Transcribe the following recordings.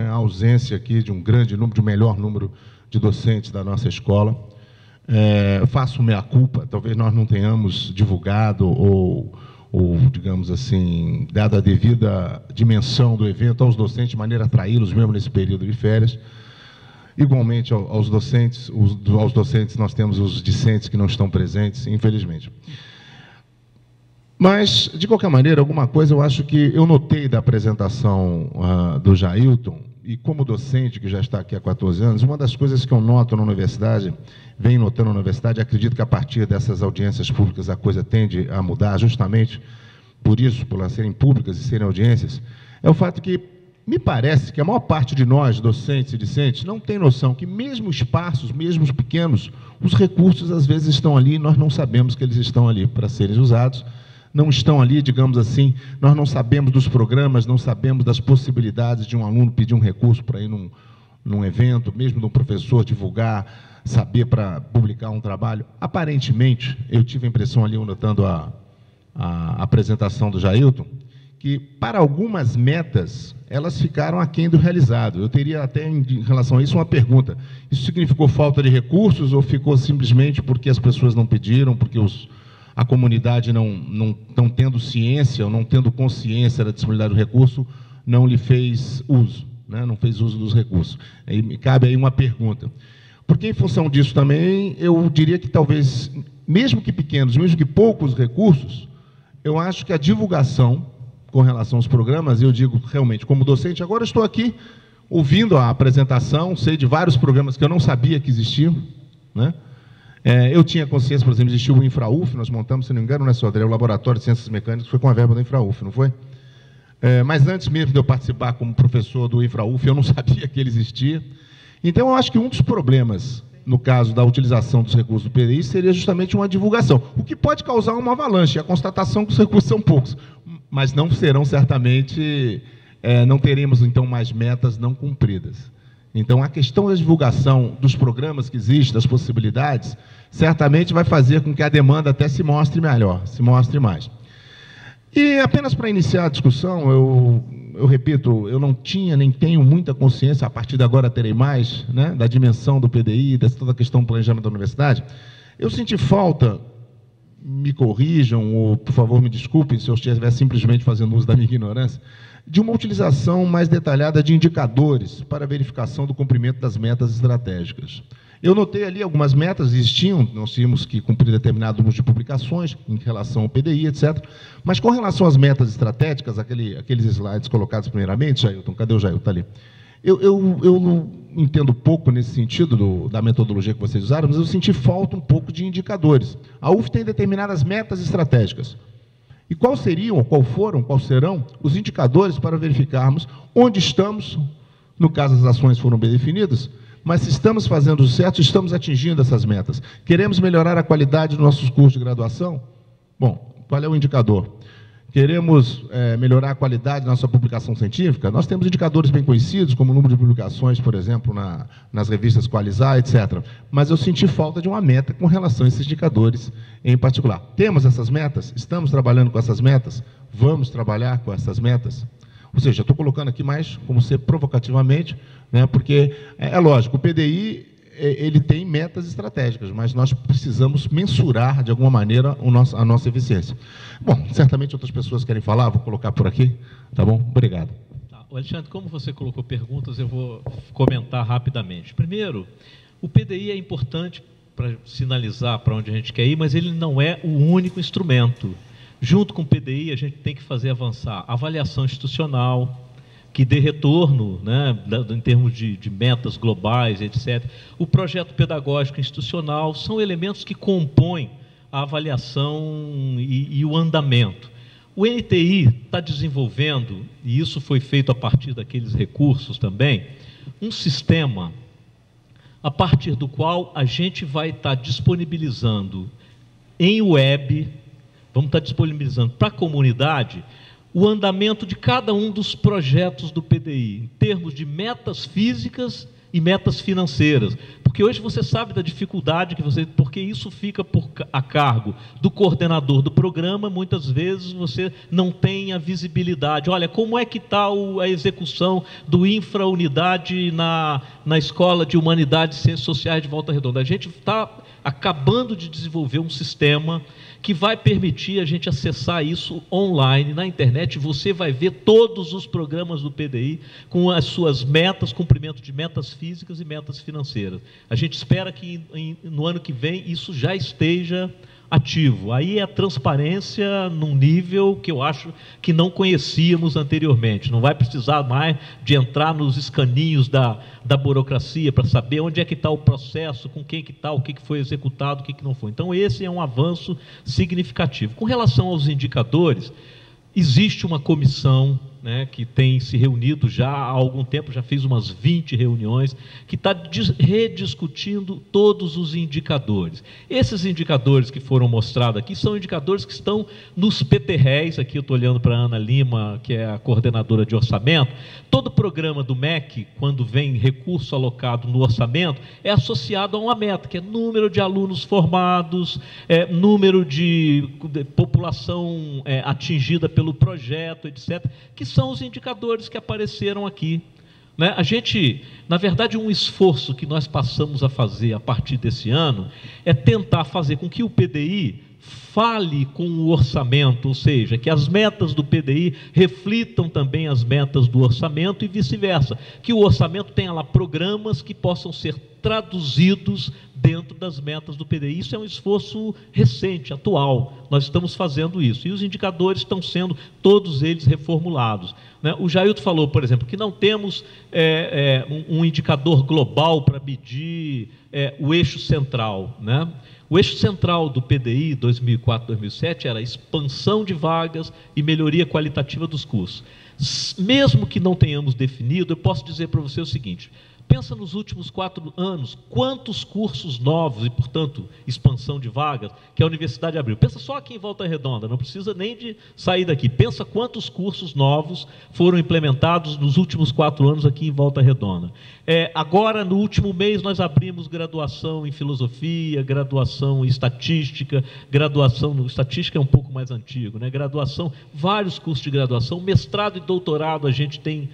A ausência aqui de um grande número, de um melhor número de docentes da nossa escola. Eu faço meia-culpa, talvez nós não tenhamos divulgado ou, digamos assim, dado a devida dimensão do evento aos docentes, de maneira a atraí-los mesmo nesse período de férias. Igualmente aos docentes, nós temos os discentes que não estão presentes, infelizmente. Mas, de qualquer maneira, alguma coisa eu acho que eu notei da apresentação do Jailton, e como docente que já está aqui há 14 anos, uma das coisas que eu noto na universidade, venho notando na universidade, acredito que a partir dessas audiências públicas a coisa tende a mudar, justamente por isso, por elas serem públicas e serem audiências, é o fato que me parece que a maior parte de nós, docentes e discentes, não tem noção que mesmo esparsos, mesmo os pequenos, os recursos às vezes estão ali e nós não sabemos que eles estão ali para serem usados, não estão ali, digamos assim, nós não sabemos dos programas, não sabemos das possibilidades de um aluno pedir um recurso para ir num evento, mesmo de um professor divulgar, saber para publicar um trabalho. Aparentemente, eu tive a impressão ali, notando a apresentação do Jailton, que para algumas metas, elas ficaram aquém do realizado. Eu teria até, em relação a isso, uma pergunta. Isso significou falta de recursos ou ficou simplesmente porque as pessoas não pediram, porque a comunidade não tendo ciência, ou não tendo consciência da disponibilidade do recurso, não lhe fez uso, né? Não fez uso dos recursos. Aí, cabe aí uma pergunta. Porque, em função disso também, eu diria que talvez, mesmo que pequenos, mesmo que poucos recursos, eu acho que a divulgação com relação aos programas, eu digo realmente, como docente, agora estou aqui ouvindo a apresentação, sei de vários programas que eu não sabia que existiam, né? Eu tinha consciência, por exemplo, existiu o InfraUF, nós montamos, se não me engano, né, Sodré, o Laboratório de Ciências Mecânicas, foi com a verba do InfraUF, não foi? Mas antes mesmo de eu participar como professor do InfraUF, eu não sabia que ele existia. Então, eu acho que um dos problemas, no caso da utilização dos recursos do PDI, seria justamente uma divulgação, o que pode causar uma avalanche, a constatação que os recursos são poucos, mas não serão certamente, não teremos, então, mais metas não cumpridas. Então, a questão da divulgação dos programas que existem, das possibilidades, certamente vai fazer com que a demanda até se mostre melhor, se mostre mais. E, apenas para iniciar a discussão, eu repito, eu não tinha nem tenho muita consciência, a partir de agora terei mais, né, da dimensão do PDI, dessa toda a questão do planejamento da universidade. Eu senti falta, me corrijam, ou, por favor, me desculpem se eu estiver simplesmente fazendo uso da minha ignorância, de uma utilização mais detalhada de indicadores para verificação do cumprimento das metas estratégicas. Eu notei ali algumas metas existiam, nós tínhamos que cumprir determinado número de publicações em relação ao PDI, etc. Mas com relação às metas estratégicas, aqueles slides colocados primeiramente, Jailton, cadê o Jailton? Está ali. Eu não entendo pouco nesse sentido da metodologia que vocês usaram, mas eu senti falta um pouco de indicadores. A UF tem determinadas metas estratégicas. E quais seriam, ou quais serão os indicadores para verificarmos onde estamos, no caso as ações foram bem definidas, mas se estamos fazendo o certo, estamos atingindo essas metas. Queremos melhorar a qualidade dos nossos cursos de graduação? Bom, qual é o indicador? Queremos melhorar a qualidade da nossa publicação científica? Nós temos indicadores bem conhecidos, como o número de publicações, por exemplo, nas revistas Qualizar, etc. Mas eu senti falta de uma meta com relação a esses indicadores em particular. Temos essas metas? Estamos trabalhando com essas metas? Vamos trabalhar com essas metas? Ou seja, estou colocando aqui mais, como ser provocativamente, né, porque é lógico, o PDI ele tem metas estratégicas, mas nós precisamos mensurar, de alguma maneira, a nossa eficiência. Bom, certamente outras pessoas querem falar, vou colocar por aqui, tá bom? Obrigado. Tá. Alexandre, como você colocou perguntas, eu vou comentar rapidamente. Primeiro, o PDI é importante para sinalizar para onde a gente quer ir, mas ele não é o único instrumento. Junto com o PDI, a gente tem que fazer avançar a avaliação institucional, que dê retorno, né, em termos de metas globais, etc. O projeto pedagógico institucional são elementos que compõem a avaliação e o andamento. O NTI está desenvolvendo, e isso foi feito a partir daqueles recursos também, um sistema a partir do qual a gente vai estar disponibilizando em web, vamos estar disponibilizando para a comunidade o andamento de cada um dos projetos do PDI, em termos de metas físicas e metas financeiras. Porque hoje você sabe da dificuldade porque isso fica a cargo do coordenador do programa, muitas vezes você não tem a visibilidade. Olha, como é que está a execução do infraunidade na Escola de Humanidades e Ciências Sociais de Volta Redonda? A gente está acabando de desenvolver um sistema que vai permitir a gente acessar isso online, na internet. Você vai ver todos os programas do PDI com as suas metas, cumprimento de metas físicas e metas financeiras. A gente espera que no ano que vem isso já esteja ativo. Aí é a transparência num nível que eu acho que não conhecíamos anteriormente. Não vai precisar mais de entrar nos escaninhos da burocracia para saber onde é que está o processo, com quem que está, o que foi executado, o que não foi. Então esse é um avanço significativo. Com relação aos indicadores, existe uma comissão, né, que tem se reunido já há algum tempo, já fez umas 20 reuniões, que está rediscutindo todos os indicadores. Esses indicadores que foram mostrados aqui são indicadores que estão nos PTREs. Aqui eu estou olhando para a Ana Lima, que é a coordenadora de orçamento. Todo programa do MEC, quando vem recurso alocado no orçamento, é associado a uma meta, que é número de alunos formados, número de população atingida pelo projeto, etc., que são os indicadores que apareceram aqui, né? A gente, na verdade, um esforço que nós passamos a fazer a partir desse ano é tentar fazer com que o PDI fale com o orçamento, ou seja, que as metas do PDI reflitam também as metas do orçamento e vice-versa, que o orçamento tenha lá programas que possam ser traduzidos dentro das metas do PDI. Isso é um esforço recente, atual, nós estamos fazendo isso, e os indicadores estão sendo todos eles reformulados, né? O Jailton falou, por exemplo, que não temos um indicador global para medir o eixo central, né? O eixo central do PDI 2004-2007 era expansão de vagas e melhoria qualitativa dos cursos. Mesmo que não tenhamos definido, eu posso dizer para você o seguinte: pensa nos últimos 4 anos, quantos cursos novos e, portanto, expansão de vagas que a universidade abriu. Pensa só aqui em Volta Redonda, não precisa nem de sair daqui. Pensa quantos cursos novos foram implementados nos últimos 4 anos aqui em Volta Redonda. Agora, no último mês, nós abrimos graduação em filosofia, graduação em estatística, estatística é um pouco mais antigo, né? Graduação, vários cursos de graduação, mestrado e doutorado a gente tem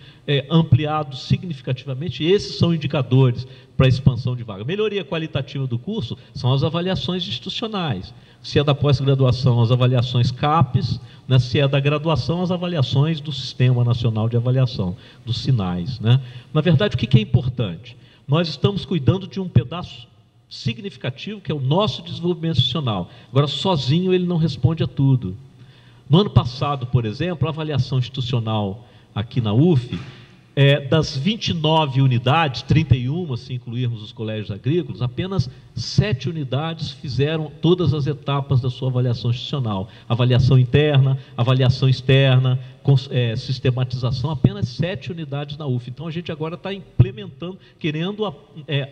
ampliado significativamente. Esses são indicadores para a expansão de vaga. Melhoria qualitativa do curso são as avaliações institucionais. Se é da pós-graduação, as avaliações CAPES, né? Se é da graduação, as avaliações do Sistema Nacional de Avaliação, dos sinais, né? Na verdade, o que é importante? Nós estamos cuidando de um pedaço significativo, que é o nosso desenvolvimento institucional. Agora, sozinho, ele não responde a tudo. No ano passado, por exemplo, a avaliação institucional aqui na UF, das 29 unidades, 31, se incluirmos os colégios agrícolas, apenas 7 unidades fizeram todas as etapas da sua avaliação institucional. Avaliação interna, avaliação externa, sistematização, apenas 7 unidades na UF. Então, a gente agora está implementando, querendo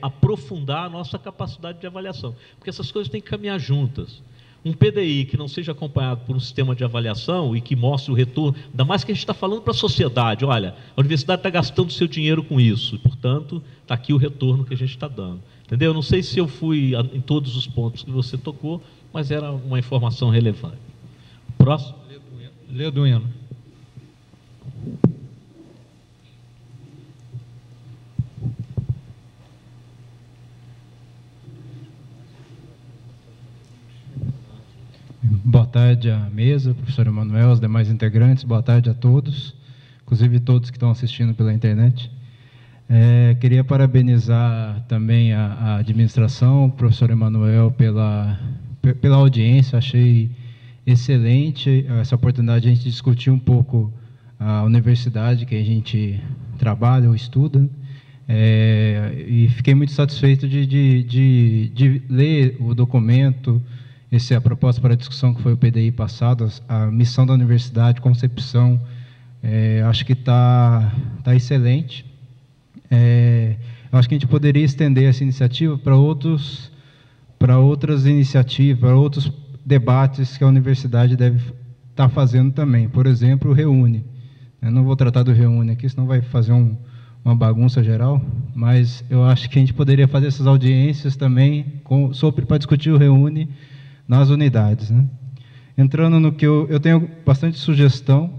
aprofundar a nossa capacidade de avaliação, porque essas coisas têm que caminhar juntas. Um PDI que não seja acompanhado por um sistema de avaliação e que mostre o retorno, ainda mais que a gente está falando para a sociedade, olha, a universidade está gastando seu dinheiro com isso, e, portanto, está aqui o retorno que a gente está dando. Entendeu? Eu não sei se eu fui em todos os pontos que você tocou, mas era uma informação relevante. Próximo. Leduino. Boa tarde à mesa, professor Emanuel, aos demais integrantes, boa tarde a todos, inclusive todos que estão assistindo pela internet. Queria parabenizar também a administração, o professor Emanuel, pela audiência. Achei excelente essa oportunidade de a gente discutir um pouco a universidade que a gente trabalha ou estuda, e fiquei muito satisfeito de ler o documento. Essa é a proposta para a discussão que foi o PDI passado, a missão da universidade, concepção, acho que está excelente. Acho que a gente poderia estender essa iniciativa para outras iniciativas, para outros debates que a universidade deve estar fazendo também. Por exemplo, o Reúne. Eu não vou tratar do Reúne aqui, senão vai fazer uma bagunça geral. mas eu acho que a gente poderia fazer essas audiências também para discutir o Reúne nas unidades, né? Entrando no que eu tenho bastante sugestão,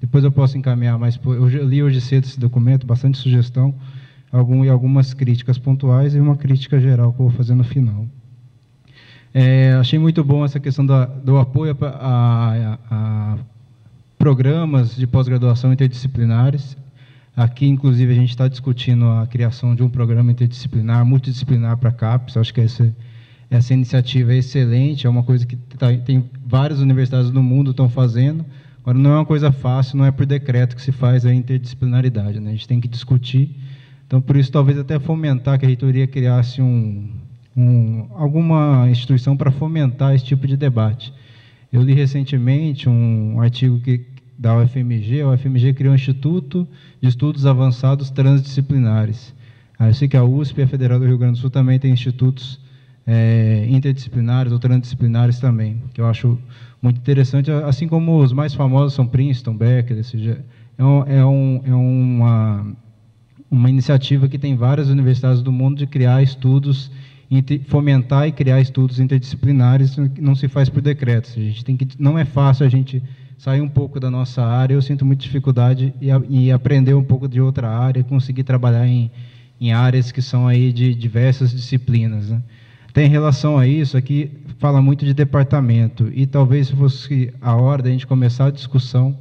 depois eu posso encaminhar, mas eu li hoje cedo esse documento, bastante sugestão, e algumas críticas pontuais e uma crítica geral que eu vou fazer no final. Achei muito bom essa questão do apoio a programas de pós-graduação interdisciplinares. Aqui, inclusive, a gente está discutindo a criação de um programa interdisciplinar, multidisciplinar para a CAPES. Acho que essa iniciativa é excelente, é uma coisa que tem várias universidades do mundo estão fazendo. Agora, não é uma coisa fácil, não é por decreto que se faz a interdisciplinaridade, né? A gente tem que discutir. Então, por isso, talvez até fomentar que a reitoria criasse alguma instituição para fomentar esse tipo de debate. Eu li recentemente um artigo da UFMG. A UFMG criou um Instituto de Estudos Avançados Transdisciplinares. Eu sei que a USP e a Federal do Rio Grande do Sul também tem institutos interdisciplinares ou transdisciplinares também, que eu acho muito interessante, assim como os mais famosos são Princeton, Berkeley, ou seja, uma iniciativa que tem várias universidades do mundo de criar estudos, fomentar e criar estudos interdisciplinares, não se faz por decreto. A gente não é fácil a gente sair um pouco da nossa área. Eu sinto muita dificuldade e aprender um pouco de outra área, conseguir trabalhar em áreas que são aí de diversas disciplinas, né? Tem relação a isso, aqui fala muito de departamento, e talvez fosse a hora da gente começar a discussão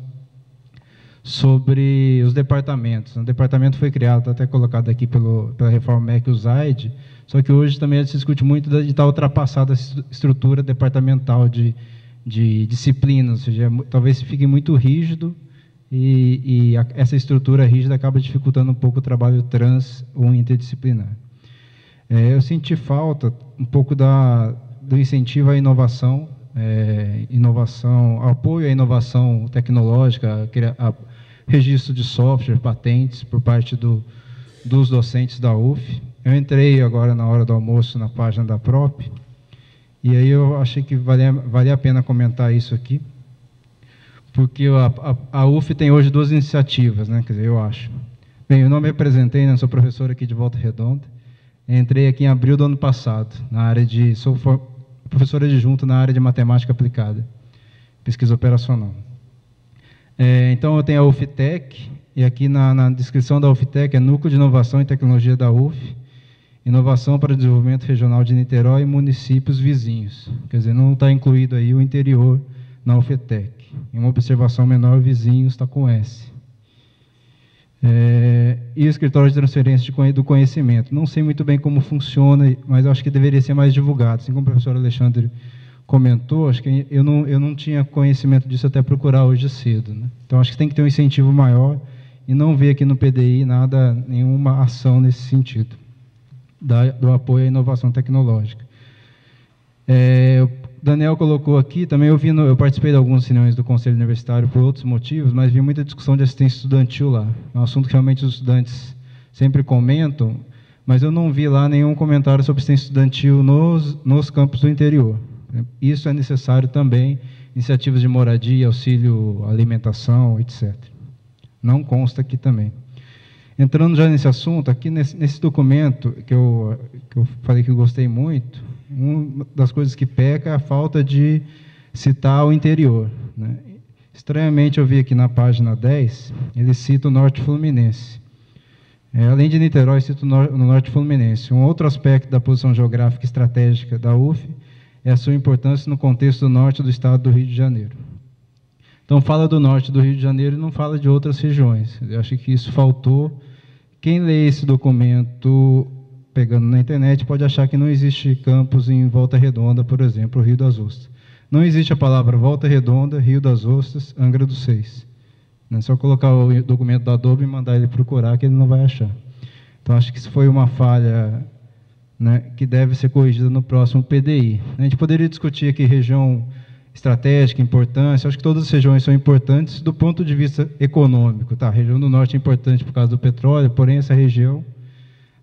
sobre os departamentos. O departamento foi criado, está até colocado aqui pela Reforma MEC, o ZAID, só que hoje também se discute muito de estar ultrapassada a estrutura departamental de disciplinas, ou seja, talvez fique muito rígido, e essa estrutura rígida acaba dificultando um pouco o trabalho trans ou interdisciplinar. Eu senti falta um pouco do incentivo à inovação, apoio à inovação tecnológica, registro de software, patentes por parte dos docentes da UF. Eu entrei agora na hora do almoço na página da PROP, e aí eu achei que valia a pena comentar isso aqui, porque a UF tem hoje 2 iniciativas, né? Quer dizer, eu acho. Bem, eu não me apresentei, né? Sou professor aqui de Volta Redonda. Entrei aqui em abril do ano passado, sou professor adjunto na área de matemática aplicada, pesquisa operacional. Então, eu tenho a UFTEC, e aqui na descrição da UFTEC é Núcleo de Inovação e Tecnologia da UF, Inovação para o Desenvolvimento Regional de Niterói e municípios vizinhos. Quer dizer, não está incluído aí o interior na UFTEC. Em uma observação menor, vizinhos está com S. E o Escritório de Transferência do Conhecimento. Não sei muito bem como funciona, mas acho que deveria ser mais divulgado. Assim como o professor Alexandre comentou, acho que eu não tinha conhecimento disso até procurar hoje cedo, né? Então, acho que tem que ter um incentivo maior e não ver aqui no PDI nenhuma ação nesse sentido, do apoio à inovação tecnológica. O Daniel colocou aqui, também eu participei de algumas reuniões do Conselho Universitário por outros motivos, mas vi muita discussão de assistência estudantil lá. É um assunto que realmente os estudantes sempre comentam, mas eu não vi lá nenhum comentário sobre assistência estudantil nos campos do interior. Isso é necessário também, iniciativas de moradia, auxílio, alimentação, etc. Não consta aqui também. Entrando já nesse assunto, aqui nesse documento, que eu falei que eu gostei muito, uma das coisas que peca é a falta de citar o interior, né? Estranhamente, eu vi aqui na página 10, ele cita o Norte Fluminense. Além de Niterói, cita o Norte Fluminense. Um outro aspecto da posição geográfica e estratégica da UF é a sua importância no contexto do norte do estado do Rio de Janeiro. Então, fala do norte do Rio de Janeiro e não fala de outras regiões. Eu acho que isso faltou. Quem lê esse documento pegando na internet pode achar que não existe campus em Volta Redonda, por exemplo, o Rio das Ostras. Não existe a palavra Volta Redonda, Rio das Ostras, Angra dos Seis. É só colocar o documento da Adobe e mandar ele procurar, que ele não vai achar. Então, acho que isso foi uma falha, né, que deve ser corrigida no próximo PDI. A gente poderia discutir aqui região estratégica, importância. Acho que todas as regiões são importantes do ponto de vista econômico. Tá? A região do norte é importante por causa do petróleo, porém essa região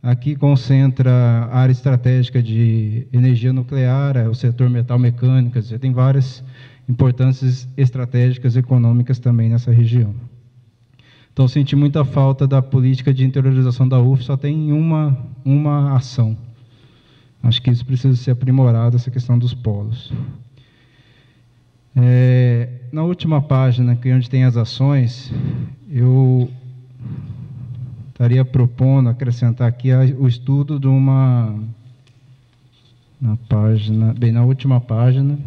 aqui concentra a área estratégica de energia nuclear, o setor metal mecânico, tem várias importâncias estratégicas econômicas também nessa região. Então, senti muita falta da política de interiorização da UF, só tem uma ação. Acho que isso precisa ser aprimorado, essa questão dos polos. Na última página, que é onde tem as ações, eu estaria propondo acrescentar aqui o estudo de uma... Na última página,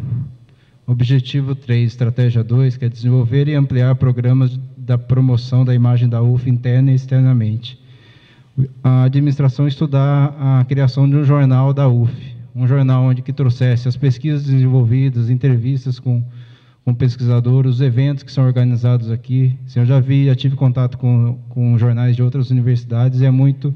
objetivo 3, estratégia 2, que é desenvolver e ampliar programas da promoção da imagem da UF interna e externamente. A administração estudar a criação de um jornal da UF, um jornal onde que trouxesse as pesquisas desenvolvidas, entrevistas com pesquisadores, os eventos que são organizados aqui. Eu já tive contato com jornais de outras universidades e é muito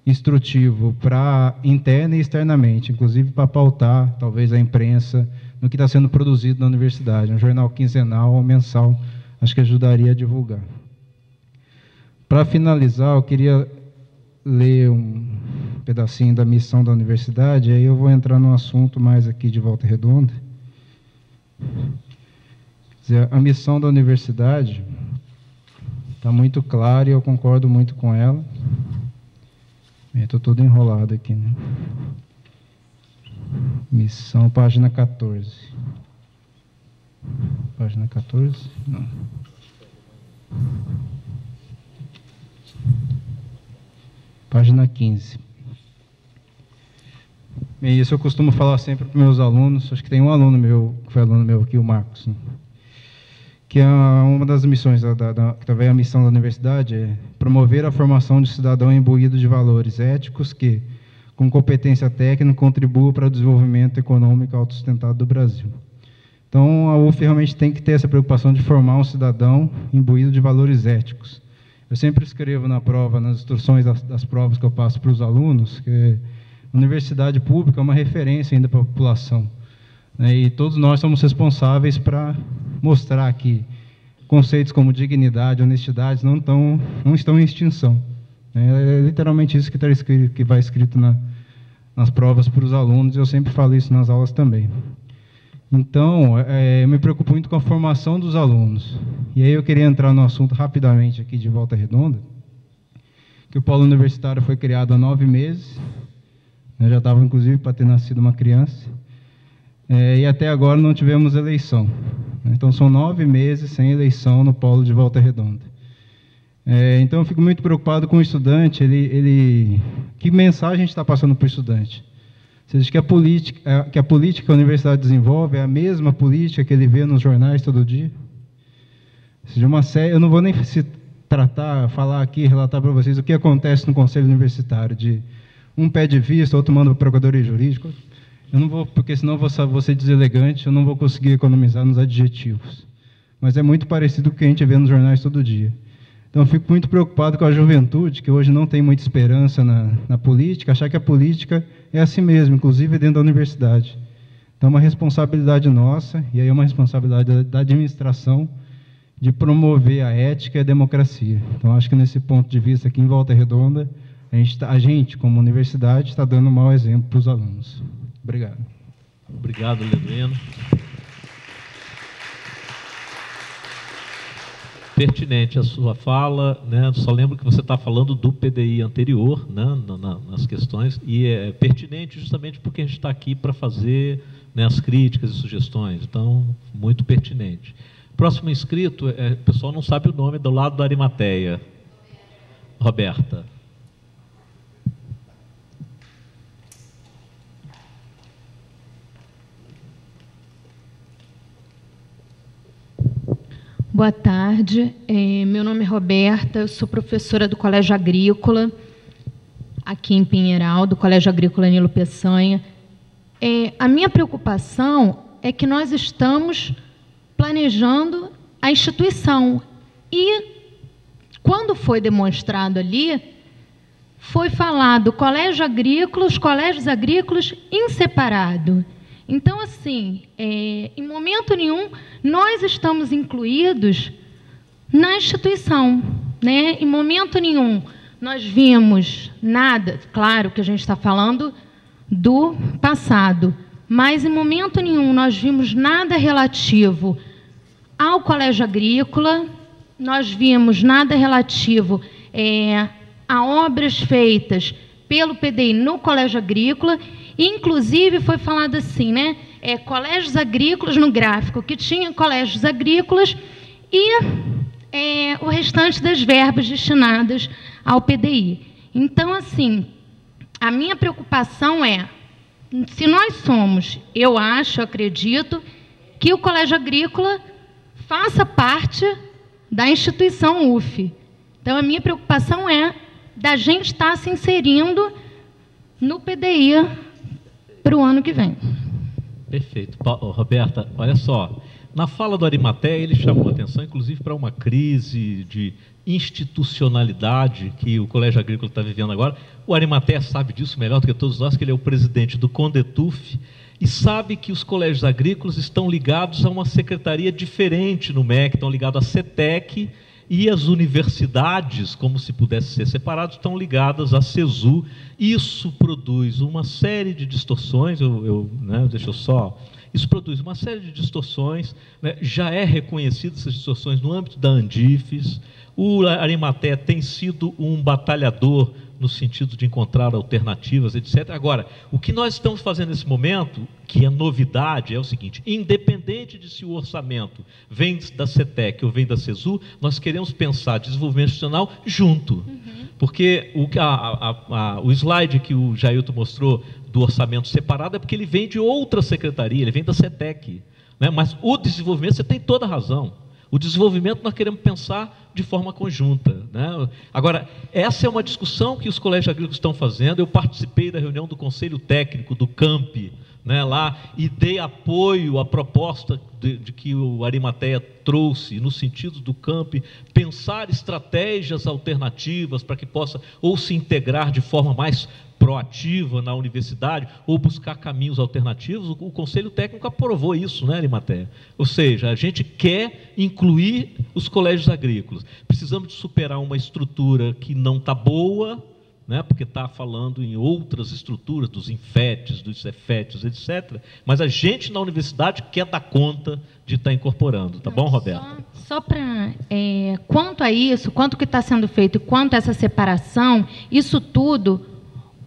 instrutivo para interna e externamente, inclusive para pautar, talvez, a imprensa no que está sendo produzido na universidade. Um jornal quinzenal ou mensal, acho que ajudaria a divulgar. Para finalizar, eu queria ler um pedacinho da missão da universidade, aí eu vou entrar num assunto mais aqui de Volta Redonda. Quer dizer, a missão da universidade está muito clara e eu concordo muito com ela. Estou todo enrolado aqui, né? Missão, página 14. Página 14? Não. Página 15. E isso eu costumo falar sempre para os meus alunos. Acho que tem um aluno meu, que foi aluno meu aqui, o Marcos, né? Que é uma das missões, que também é a missão da universidade, é promover a formação de cidadão imbuído de valores éticos que, com competência técnica, contribuam para o desenvolvimento econômico autossustentado do Brasil. Então, a UF realmente tem que ter essa preocupação de formar um cidadão imbuído de valores éticos. Eu sempre escrevo na prova, nas instruções das provas que eu passo para os alunos, que a universidade pública é uma referência ainda para a população, né? E todos nós somos responsáveis para mostrar que conceitos como dignidade, honestidade não estão em extinção. É literalmente isso que está escrito, que vai escrito nas provas para os alunos, e eu sempre falo isso nas aulas também. Então, eu me preocupo muito com a formação dos alunos. E aí eu queria entrar no assunto rapidamente aqui de Volta Redonda, que o polo universitário foi criado há 9 meses, eu já estava, inclusive, para ter nascido uma criança, e até agora não tivemos eleição. Então, são 9 meses sem eleição no polo de Volta Redonda. Então, eu fico muito preocupado com o estudante, que mensagem a gente está passando para o estudante? Você diz que a política que a universidade desenvolve é a mesma política que ele vê nos jornais todo dia? Ou seja, eu não vou nem falar aqui, relatar para vocês o que acontece no conselho universitário, de um pede vista, outro manda para a procuradoria jurídica. Eu não vou, porque senão eu vou ser deselegante, eu não vou conseguir economizar nos adjetivos. Mas é muito parecido com o que a gente vê nos jornais todo dia. Então, eu fico muito preocupado com a juventude, que hoje não tem muita esperança na política, achar que a política é assim mesmo, inclusive dentro da universidade. Então, é uma responsabilidade nossa, e aí é uma responsabilidade da administração, de promover a ética e a democracia. Então, acho que nesse ponto de vista aqui em Volta Redonda, a gente como universidade, está dando um mau exemplo para os alunos. Obrigado. Obrigado, Leduino. Pertinente a sua fala, né? Só lembro que você está falando do PDI anterior, né? Nas questões, e é pertinente justamente porque a gente está aqui para fazer, né, as críticas e sugestões, então, muito pertinente. Próximo inscrito, o pessoal não sabe o nome, do lado da Arimateia. Roberta. Boa tarde, meu nome é Roberta, eu sou professora do Colégio Agrícola, aqui em Pinheiral, do Colégio Agrícola Nilo Peçanha. A minha preocupação é que nós estamos planejando a instituição e, quando foi demonstrado ali, foi falado colégio agrícola, os colégios agrícolas em separado. Então, assim, em momento nenhum, nós estamos incluídos na instituição, né? Em momento nenhum, nós vimos nada, claro que a gente está falando do passado, mas em momento nenhum nós vimos nada relativo ao colégio agrícola, nós vimos nada relativo a obras feitas pelo PDI no Colégio Agrícola, inclusive foi falado assim, né? Colégios agrícolas no gráfico, que tinha colégios agrícolas e o restante das verbas destinadas ao PDI. Então, assim, a minha preocupação se nós somos, eu acredito, que o Colégio Agrícola faça parte da instituição UF. Então, a minha preocupação da gente estar se inserindo no PDI para o ano que vem. Perfeito. Roberta, olha só, na fala do Arimatea, ele chamou a atenção, inclusive, para uma crise de institucionalidade que o Colégio Agrícola está vivendo agora. O Arimatea sabe disso melhor do que todos nós, que ele é o presidente do CONDETUF, e sabe que os colégios agrícolas estão ligados a uma secretaria diferente no MEC, estão ligados à CETEC, e as universidades, como se pudesse ser separados, estão ligadas à CESU. Isso produz uma série de distorções, isso produz uma série de distorções, né? Já é reconhecido essas distorções no âmbito da Andifes. O Arimatea tem sido um batalhador no sentido de encontrar alternativas, etc. Agora, o que nós estamos fazendo nesse momento, que é novidade, é o seguinte: independente de se o orçamento vem da CETEC ou vem da CESU, nós queremos pensar desenvolvimento institucional junto. Porque o slide que o Jailton mostrou do orçamento separado é porque ele vem de outra secretaria, ele vem da CETEC, né? Mas o desenvolvimento, você tem toda a razão. O desenvolvimento nós queremos pensar de forma conjunta, né? Agora, essa é uma discussão que os colégios agrícolas estão fazendo. Eu participei da reunião do Conselho Técnico do CAMP, né, lá, e dei apoio à proposta de que o Arimatea trouxe, no sentido do CAMP, pensar estratégias alternativas para que possa ou se integrar de forma mais proativa na universidade, ou buscar caminhos alternativos. O Conselho Técnico aprovou isso, né, Arimatea? Ou seja, a gente quer incluir os colégios agrícolas. Precisamos de superar uma estrutura que não está boa, né, porque está falando em outras estruturas, dos infetes, dos cefetes, etc. Mas a gente na universidade quer dar conta de estar incorporando. Tá bom, Roberta? Só para... quanto a isso, quanto que está sendo feito, quanto a essa separação, isso tudo...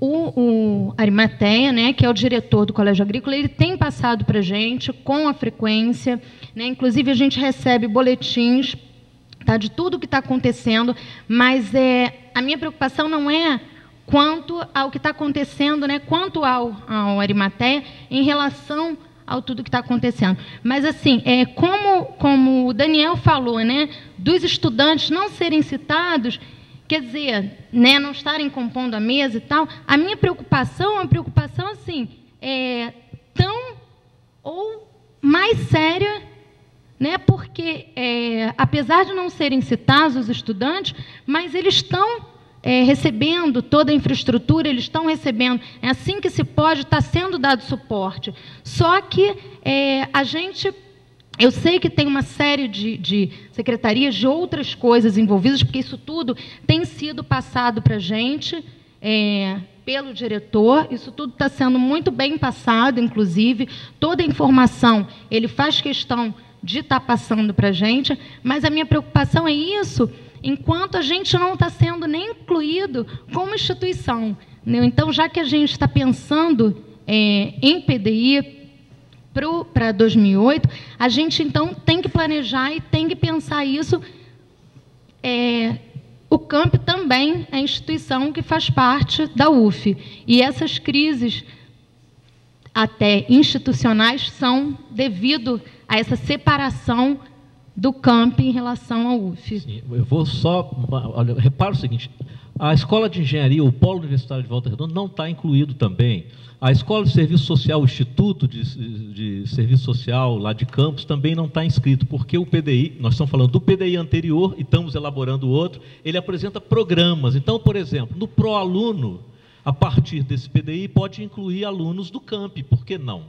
O Arimatea, né, que é o diretor do Colégio Agrícola, ele tem passado para a gente com a frequência, né, inclusive a gente recebe boletins, tá, de tudo que está acontecendo, mas a minha preocupação não é quanto ao que está acontecendo, né, quanto ao Arimatea em relação ao tudo que está acontecendo. Mas, assim, como o Daniel falou, né, dos estudantes não serem citados, quer dizer, né, não estarem compondo a mesa e tal, a minha preocupação é uma preocupação, assim, tão ou mais séria, né, porque, apesar de não serem citados os estudantes, mas eles estão recebendo toda a infraestrutura, eles estão recebendo, é assim que se pode, está sendo dado suporte. Só que a gente... Eu sei que tem uma série de secretarias, de outras coisas envolvidas, porque isso tudo tem sido passado para a gente pelo diretor, isso tudo está sendo muito bem passado, inclusive, toda a informação ele faz questão de estar passando para a gente, mas a minha preocupação é isso, enquanto a gente não está sendo nem incluído como instituição, né? Então, já que a gente está pensando em PDI, para 2008, a gente, então, tem que planejar e tem que pensar isso. O CAMP também é instituição que faz parte da UF. E essas crises, até institucionais, são devido a essa separação do CAMP em relação ao UF. Sim, eu vou só... Olha, repara o seguinte, a Escola de Engenharia, o Polo Universitário de Volta Redonda, não está incluído também. A Escola de Serviço Social, o Instituto de Serviço Social lá de Campos, também não está inscrito, porque o PDI, nós estamos falando do PDI anterior e estamos elaborando outro, ele apresenta programas. Então, por exemplo, no Proaluno, a partir desse PDI, pode incluir alunos do CAMP, por que não?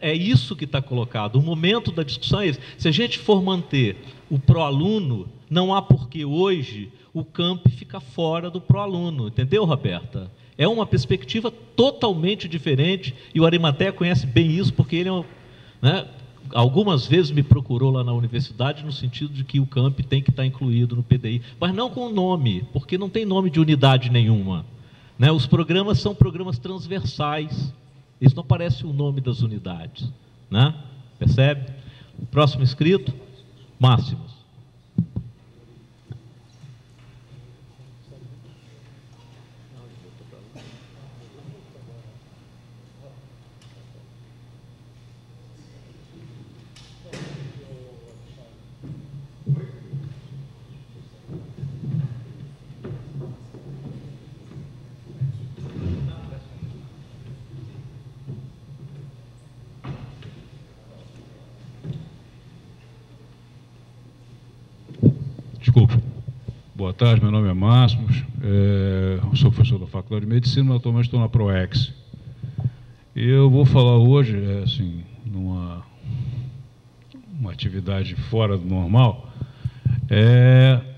É isso que está colocado. O momento da discussão é esse. Se a gente for manter o Proaluno, não há por que hoje o CAMP ficar fora do Proaluno. Entendeu, Roberta? É uma perspectiva totalmente diferente, e o Arimatea conhece bem isso, porque ele algumas vezes me procurou lá na universidade no sentido de que o camp tem que estar incluído no PDI, mas não com nome, porque não tem nome de unidade nenhuma, né? Os programas são programas transversais, eles não aparecem o nome das unidades, né? Percebe? Próximo inscrito, Máximos. Desculpe. Boa tarde, meu nome é Máximos, sou professor da Faculdade de Medicina, mas atualmente estou na ProEx. E eu vou falar hoje, assim, numa atividade fora do normal,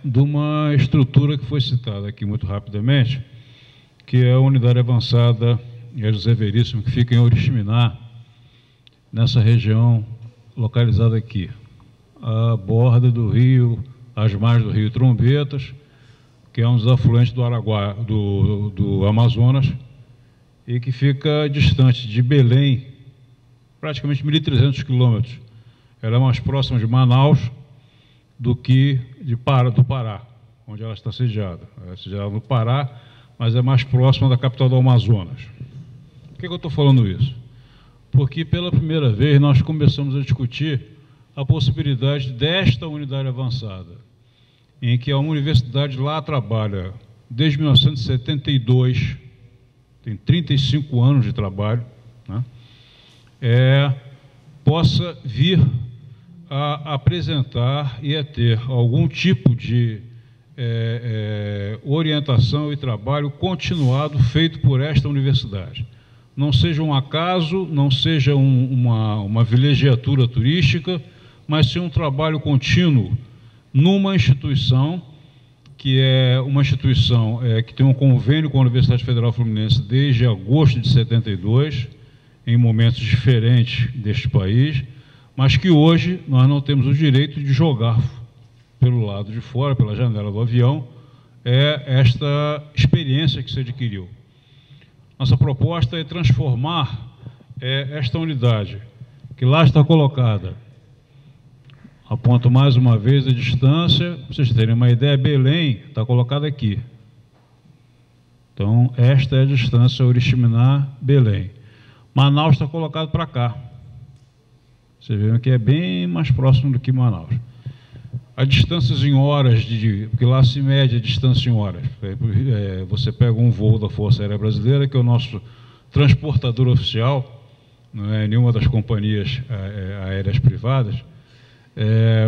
de uma estrutura que foi citada aqui muito rapidamente, que é a Unidade Avançada José Veríssimo, que fica em Oriximiná, nessa região localizada aqui, à borda do rio, às margens do rio Trombetas, que é um dos afluentes do Araguaia, do Amazonas, e que fica distante de Belém, praticamente 1.300 quilômetros. Ela é mais próxima de Manaus do que do Pará, onde ela está sediada. Ela é sediada no Pará, mas é mais próxima da capital do Amazonas. Por que eu estou falando isso? Porque pela primeira vez nós começamos a discutir a possibilidade desta unidade avançada, em que a universidade lá trabalha desde 1972, tem 35 anos de trabalho, né? Possa vir a apresentar e a ter algum tipo de orientação e trabalho continuado feito por esta universidade. Não seja um acaso, não seja uma vilegiatura turística, mas sim um trabalho contínuo numa instituição que é uma instituição que tem um convênio com a Universidade Federal Fluminense desde agosto de 72, em momentos diferentes deste país, mas que hoje nós não temos o direito de jogar pelo lado de fora, pela janela do avião, esta experiência que se adquiriu. Nossa proposta é transformar esta unidade, que lá está colocada. Aponto mais uma vez a distância, para vocês terem uma ideia, Belém está colocada aqui. Então, esta é a distância Oriximiná-Belém. Manaus está colocado para cá. Vocês veem que é bem mais próximo do que Manaus. As distâncias em horas, porque lá se mede a distância em horas. Você pega um voo da Força Aérea Brasileira, que é o nosso transportador oficial, não é nenhuma das companhias aéreas privadas.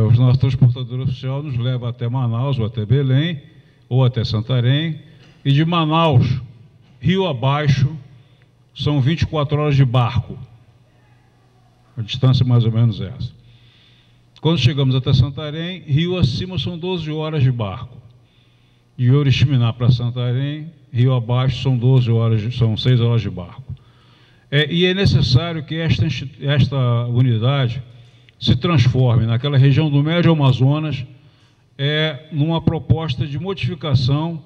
O nosso transportador oficial nos leva até Manaus, ou até Belém, ou até Santarém, e de Manaus, rio abaixo, são 24 horas de barco. A distância mais ou menos é essa. Quando chegamos até Santarém, rio acima são 12 horas de barco. De Oriximiná para Santarém, rio abaixo são 6 horas de barco. E é necessário que esta unidade se transforme naquela região do Médio Amazonas numa proposta de modificação,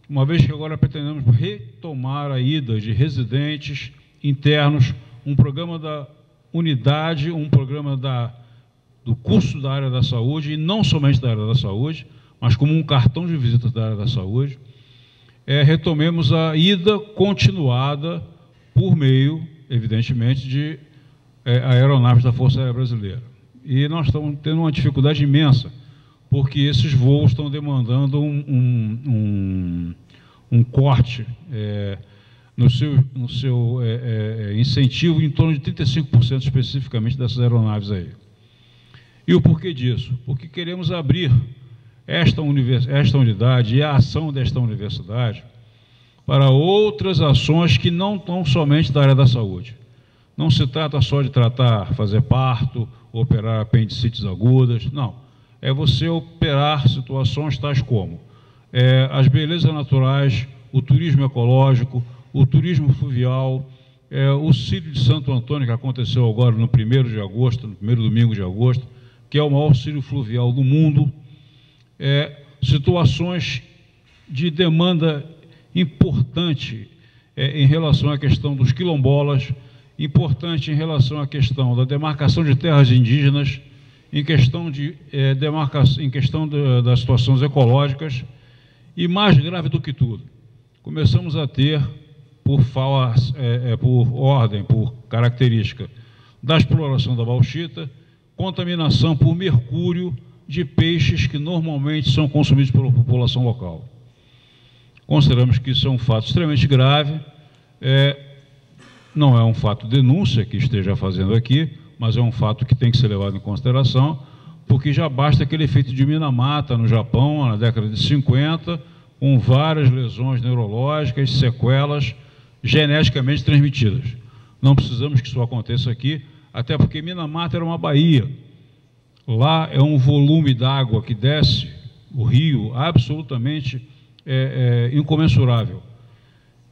uma vez que agora pretendemos retomar a ida de residentes internos, um programa da unidade, um programa do curso da área da saúde, e não somente da área da saúde, mas como um cartão de visita da área da saúde. Retomemos a ida continuada por meio, evidentemente, de aeronaves da Força Aérea Brasileira. E nós estamos tendo uma dificuldade imensa, porque esses voos estão demandando um corte no seu incentivo em torno de 35% especificamente dessas aeronaves aí. E o porquê disso? Porque queremos abrir esta unidade e a ação desta universidade para outras ações que não estão somente da área da saúde. Não se trata só de fazer parto, operar apendicites agudas, não. É você operar situações tais como as belezas naturais, o turismo ecológico, o turismo fluvial, o Círio de Santo Antônio, que aconteceu agora no 1º de agosto, no primeiro domingo de agosto, que é o maior círio fluvial do mundo, situações de demanda importante em relação à questão dos quilombolas, importante em relação à questão da demarcação de terras indígenas, em questão de demarcação, em questão das situações ecológicas, e mais grave do que tudo, começamos a ter, por ordem, por característica da exploração da bauxita, contaminação por mercúrio de peixes que normalmente são consumidos pela população local. Consideramos que isso é um fato extremamente grave, não é um fato de denúncia que esteja fazendo aqui, mas é um fato que tem que ser levado em consideração, porque já basta aquele efeito de Minamata no Japão, na década de 50, com várias lesões neurológicas, sequelas geneticamente transmitidas. Não precisamos que isso aconteça aqui, até porque Minamata era uma baía. Lá é um volume d'água que desce o rio absolutamente incomensurável.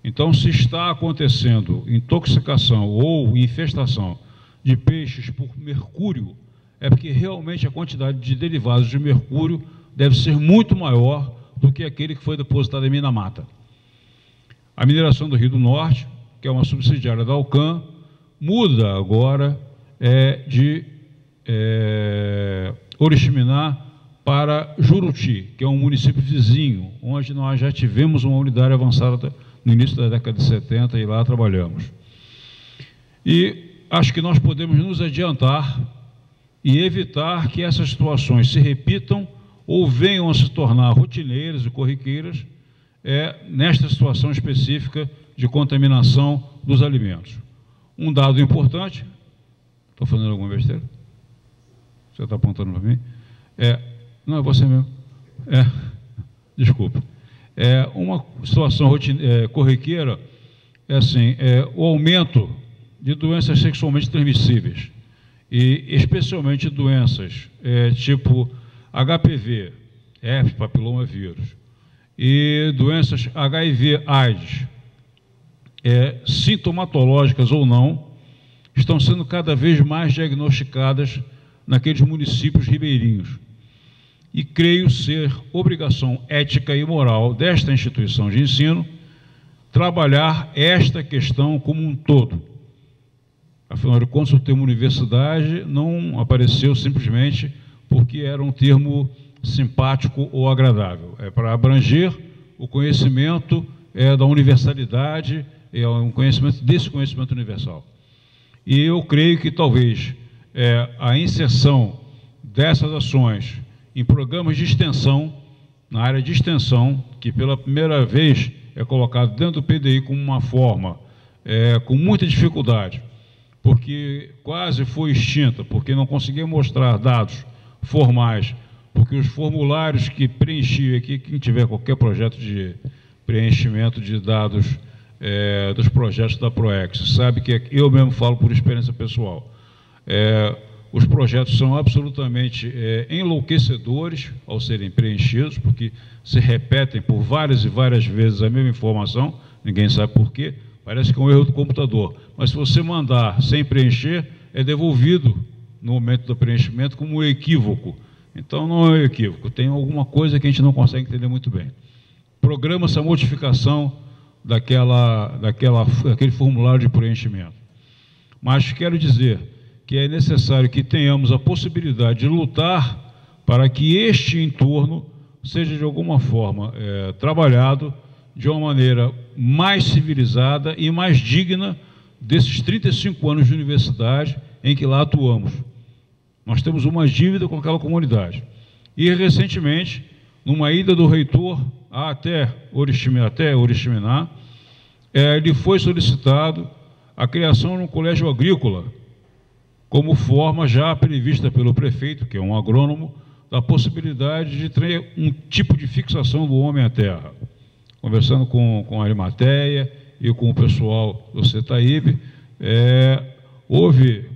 Então, se está acontecendo intoxicação ou infestação de peixes por mercúrio, é porque realmente a quantidade de derivados de mercúrio deve ser muito maior do que aquele que foi depositado em Minamata. A mineração do Rio do Norte, que é uma subsidiária da Alcan, muda agora de Oriximiná para Juruti, que é um município vizinho, onde nós já tivemos uma unidade avançada no início da década de 70 e lá trabalhamos. E acho que nós podemos nos adiantar e evitar que essas situações se repitam ou venham a se tornar rotineiras e corriqueiras nesta situação específica de contaminação dos alimentos. Um dado importante, estou fazendo alguma besteira? Você está apontando para mim? Não, é você mesmo. Desculpe. Uma situação corriqueira o aumento de doenças sexualmente transmissíveis, e especialmente doenças tipo HPV, herpes papilomavírus, e doenças HIV/AIDS, sintomatológicas ou não, estão sendo cada vez mais diagnosticadas naqueles municípios ribeirinhos. E creio ser obrigação ética e moral desta instituição de ensino trabalhar esta questão como um todo. Afinal de contas, o termo universidade não apareceu simplesmente porque era um termo simpático ou agradável. É para abranger o conhecimento da universalidade, um conhecimento desse conhecimento universal. E eu creio que talvez a inserção dessas ações em programas de extensão, na área de extensão, que pela primeira vez é colocado dentro do PDI como uma forma, com muita dificuldade, porque quase foi extinta, porque não conseguia mostrar dados formais, porque os formulários que preenchi aqui, quem tiver qualquer projeto de preenchimento de dados dos projetos da PROEX, sabe que eu mesmo falo por experiência pessoal. Os projetos são absolutamente enlouquecedores ao serem preenchidos, porque se repetem por várias e várias vezes a mesma informação, ninguém sabe por quê, parece que é um erro do computador. Mas se você mandar sem preencher, é devolvido no momento do preenchimento como um equívoco. Então não é um equívoco, tem alguma coisa que a gente não consegue entender muito bem. Programa-se a modificação daquele formulário de preenchimento. Mas quero dizer que é necessário que tenhamos a possibilidade de lutar para que este entorno seja de alguma forma trabalhado de uma maneira mais civilizada e mais digna desses 35 anos de universidade em que lá atuamos. Nós temos uma dívida com aquela comunidade. E recentemente, numa ida do reitor até Oriximiná, lhe foi solicitado a criação de um colégio agrícola, como forma já prevista pelo prefeito, que é um agrônomo, da possibilidade de ter um tipo de fixação do homem à terra. Conversando com a Arimateia e com o pessoal do CETAIB, houve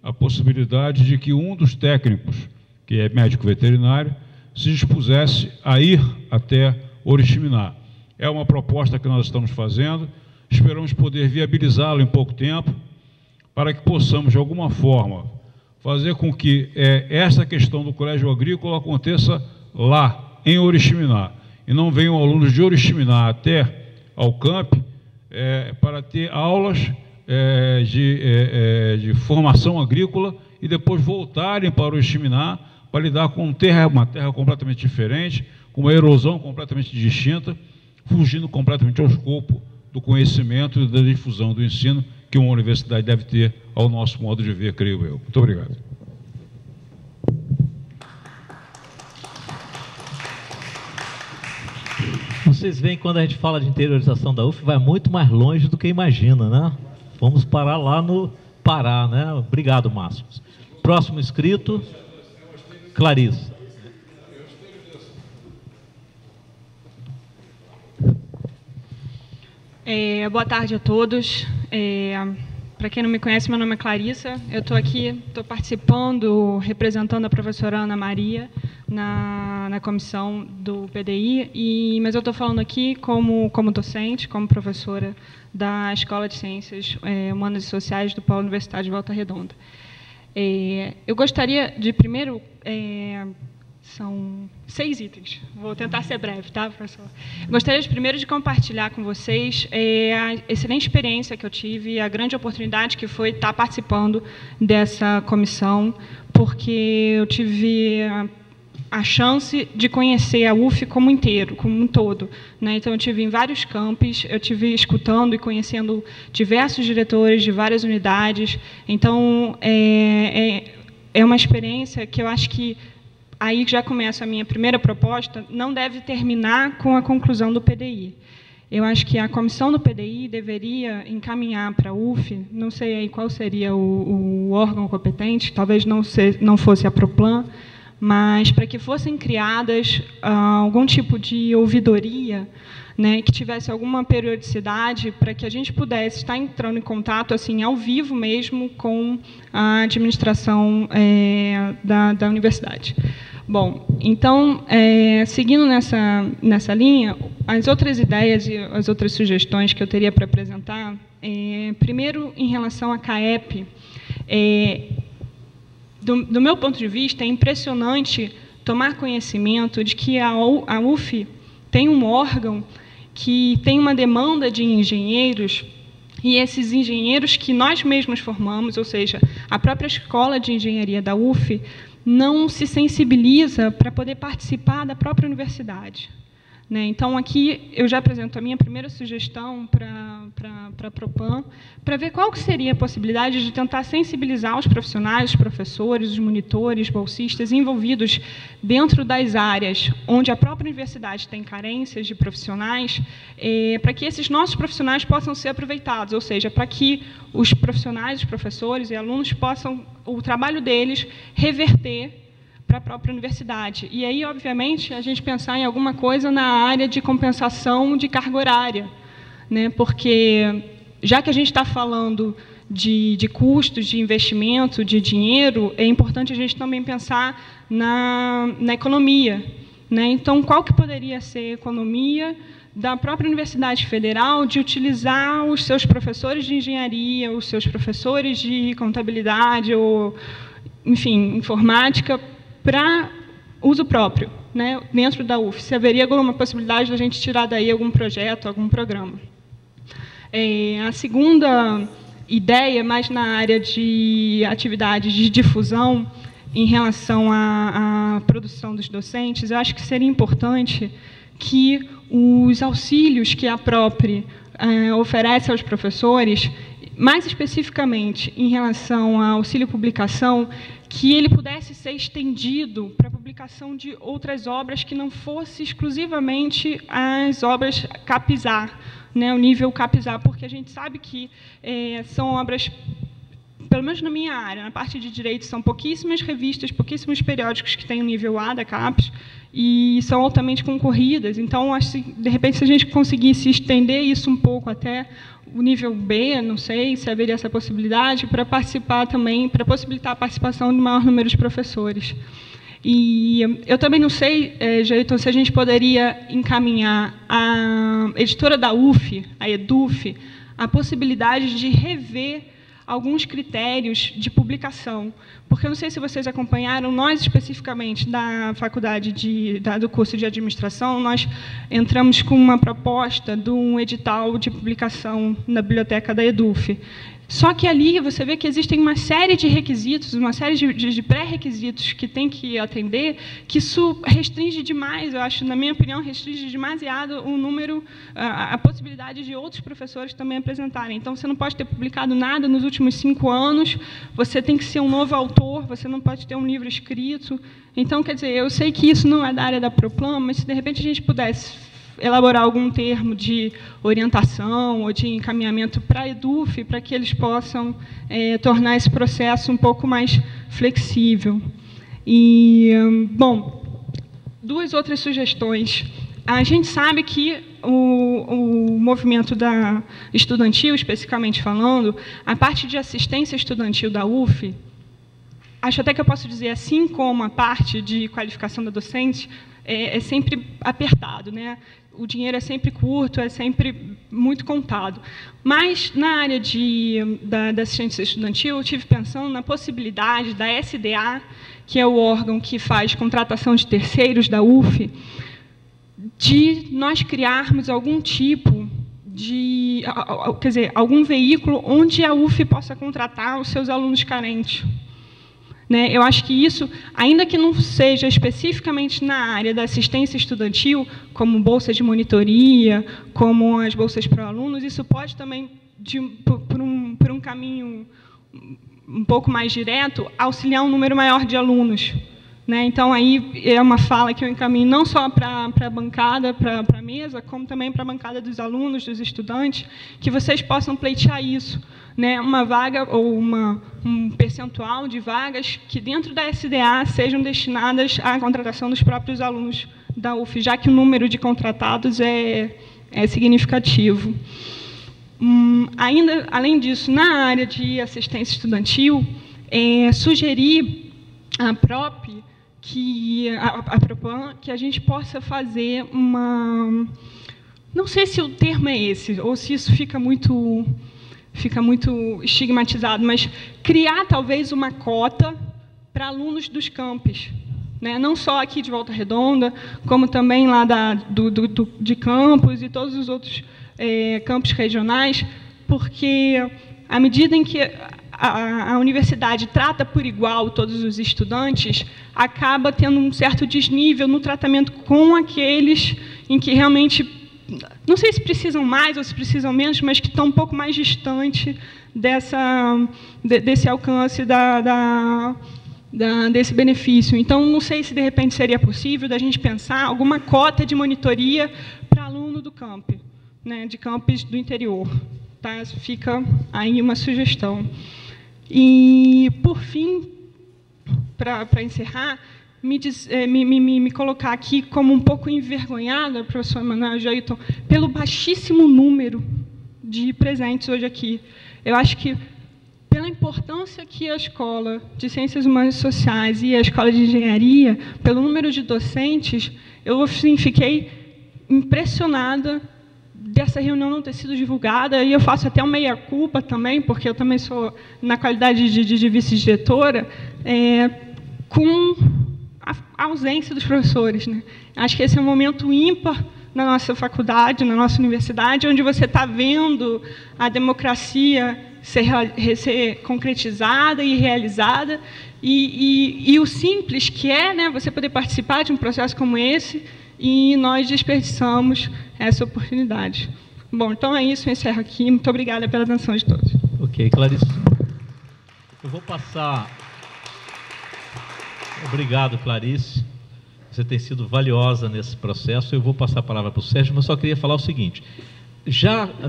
a possibilidade de que um dos técnicos, que é médico veterinário, se dispusesse a ir até Oriximiná. É uma proposta que nós estamos fazendo, esperamos poder viabilizá-lo em pouco tempo, para que possamos, de alguma forma, fazer com que essa questão do colégio agrícola aconteça lá, em Oriximiná, e não venham alunos de Oriximiná até ao camp para ter aulas de formação agrícola e depois voltarem para Oriximiná para lidar com uma terra completamente diferente, com uma erosão completamente distinta, fugindo completamente ao escopo do conhecimento e da difusão do ensino que uma universidade deve ter ao nosso modo de ver, creio eu. Muito obrigado. Vocês veem, quando a gente fala de interiorização da UF, vai muito mais longe do que imagina, né? Vamos parar lá no Pará, né? Obrigado, Márcio. Próximo inscrito, Clarissa. Boa tarde a todos. Para quem não me conhece, meu nome é Clarissa. Eu estou aqui, estou participando, representando a professora Ana Maria na comissão do PDI, mas eu estou falando aqui como docente, como professora da Escola de Ciências Humanas e Sociais do Polo Universitário de Volta Redonda. Eu gostaria de, primeiro, são 6 itens, vou tentar ser breve, tá, professor? Gostaria de, primeiro, de compartilhar com vocês a excelente experiência que eu tive, a grande oportunidade que foi estar participando dessa comissão, porque eu tive a chance de conhecer a UF como inteiro, como um todo, né? Então, eu tive em vários campos, eu tive escutando e conhecendo diversos diretores de várias unidades. Então, é uma experiência que eu acho que aí já começa a minha primeira proposta, não deve terminar com a conclusão do PDI. Eu acho que a comissão do PDI deveria encaminhar para a UF, não sei aí qual seria o órgão competente, talvez não fosse a Proplan, mas para que fossem criadas algum tipo de ouvidoria, né, que tivesse alguma periodicidade para que a gente pudesse estar entrando em contato, assim, ao vivo mesmo, com a administração da universidade. Bom, então, seguindo nessa linha, as outras ideias e as outras sugestões que eu teria para apresentar, primeiro, em relação à CAEP, do meu ponto de vista, é impressionante tomar conhecimento de que a UF tem um órgão que tem uma demanda de engenheiros, e esses engenheiros que nós mesmos formamos, ou seja, a própria Escola de Engenharia da UF, não se sensibiliza para poder participar da própria universidade. Né? Então, aqui eu já apresento a minha primeira sugestão para a Proplan, para ver qual que seria a possibilidade de tentar sensibilizar os profissionais, os professores, os monitores, bolsistas envolvidos dentro das áreas onde a própria universidade tem carências de profissionais, para que esses nossos profissionais possam ser aproveitados, ou seja, para que os profissionais, os professores e alunos possam, o trabalho deles, reverter para a própria universidade. E aí, obviamente, a gente pensar em alguma coisa na área de compensação de carga horária, né? Porque, já que a gente está falando de custos, de investimento, de dinheiro, é importante a gente também pensar na economia, né? Então, qual que poderia ser a economia da própria Universidade Federal de utilizar os seus professores de engenharia, os seus professores de contabilidade ou, enfim, informática, para uso próprio, né, dentro da UF? Se haveria alguma possibilidade de a gente tirar daí algum projeto, algum programa. A segunda ideia, mais na área de atividades de difusão, em relação à produção dos docentes, eu acho que seria importante que os auxílios que a própria oferece aos professores, mais especificamente em relação ao auxílio publicação, que ele pudesse ser estendido para a publicação de outras obras que não fosse exclusivamente as obras Capizar, né, o nível Capizar, porque a gente sabe que são obras, pelo menos na minha área, na parte de direito, são pouquíssimas revistas, pouquíssimos periódicos que têm o nível A da CAPES e são altamente concorridas. Então, acho que, de repente, se a gente conseguisse estender isso um pouco até o nível B, não sei se haveria essa possibilidade, para participar também, para possibilitar a participação de maior número de professores. E eu também não sei, Jailton, se a gente poderia encaminhar a editora da UF, a EDUF, a possibilidade de rever alguns critérios de publicação. Porque eu não sei se vocês acompanharam, nós especificamente da faculdade do curso de administração, nós entramos com uma proposta de um edital de publicação na biblioteca da EDUF. Só que ali você vê que existem uma série de requisitos, uma série de pré-requisitos que tem que atender, que isso restringe demais, eu acho, na minha opinião, restringe demasiado o número, a possibilidade de outros professores também apresentarem. Então, você não pode ter publicado nada nos últimos 5 anos, você tem que ser um novo autor, você não pode ter um livro escrito. Então, quer dizer, eu sei que isso não é da área da Proplan, mas se, de repente, a gente pudesse elaborar algum termo de orientação ou de encaminhamento para a EDUF, para que eles possam tornar esse processo um pouco mais flexível. E, bom, 2 outras sugestões. A gente sabe que o movimento estudantil, especificamente falando, a parte de assistência estudantil da UF, acho até que eu posso dizer, assim como a parte de qualificação da docente, é sempre apertado, né? O dinheiro é sempre curto, é sempre muito contado. Mas, na área da assistência estudantil, eu estive pensando na possibilidade da SDA, que é o órgão que faz contratação de terceiros da UF, de nós criarmos algum tipo de... Quer dizer, algum veículo onde a UF possa contratar os seus alunos carentes. Eu acho que isso, ainda que não seja especificamente na área da assistência estudantil, como bolsa de monitoria, como as bolsas para alunos, isso pode também, por um caminho um pouco mais direto, auxiliar um número maior de alunos. Então, aí é uma fala que eu encaminho não só para a bancada, para a mesa, como também para a bancada dos alunos, dos estudantes, que vocês possam pleitear isso. Uma vaga ou um percentual de vagas que, dentro da SDA, sejam destinadas à contratação dos próprios alunos da UF, já que o número de contratados é significativo. Ainda, além disso, na área de assistência estudantil, sugerir à PROP, a Proplan, que a gente possa fazer uma... Não sei se o termo é esse, ou se isso fica muito estigmatizado, mas criar, talvez, uma cota para alunos dos campos. Não só aqui de Volta Redonda, como também lá de Campos e todos os outros campos regionais, porque, à medida em que a universidade trata por igual todos os estudantes, acaba tendo um certo desnível no tratamento com aqueles em que realmente, não sei se precisam mais ou se precisam menos, mas que estão um pouco mais distante desse alcance desse benefício. Então, não sei se, de repente, seria possível da gente pensar alguma cota de monitoria para aluno do campo, de campos do interior. Tá? Fica aí uma sugestão. E, por fim, para encerrar, me colocar aqui como um pouco envergonhada, professor Emanuel Jailton, pelo baixíssimo número de presentes hoje aqui. Eu acho que, pela importância que a Escola de Ciências Humanas e Sociais e a Escola de Engenharia, pelo número de docentes, eu assim, fiquei impressionada dessa reunião não ter sido divulgada, e eu faço até uma meia-culpa também, porque eu também sou, na qualidade de vice-diretora, com a ausência dos professores. Acho que esse é um momento ímpar na nossa faculdade, na nossa universidade, onde você está vendo a democracia ser concretizada e realizada, e o simples que é, você poder participar de um processo como esse, e nós desperdiçamos essa oportunidade. Bom, então é isso, eu encerro aqui. Muito obrigada pela atenção de todos. Ok, Clarice. Eu vou passar... Obrigado, Clarice. Você tem sido valiosa nesse processo. Eu vou passar a palavra para o Sérgio, mas só queria falar o seguinte.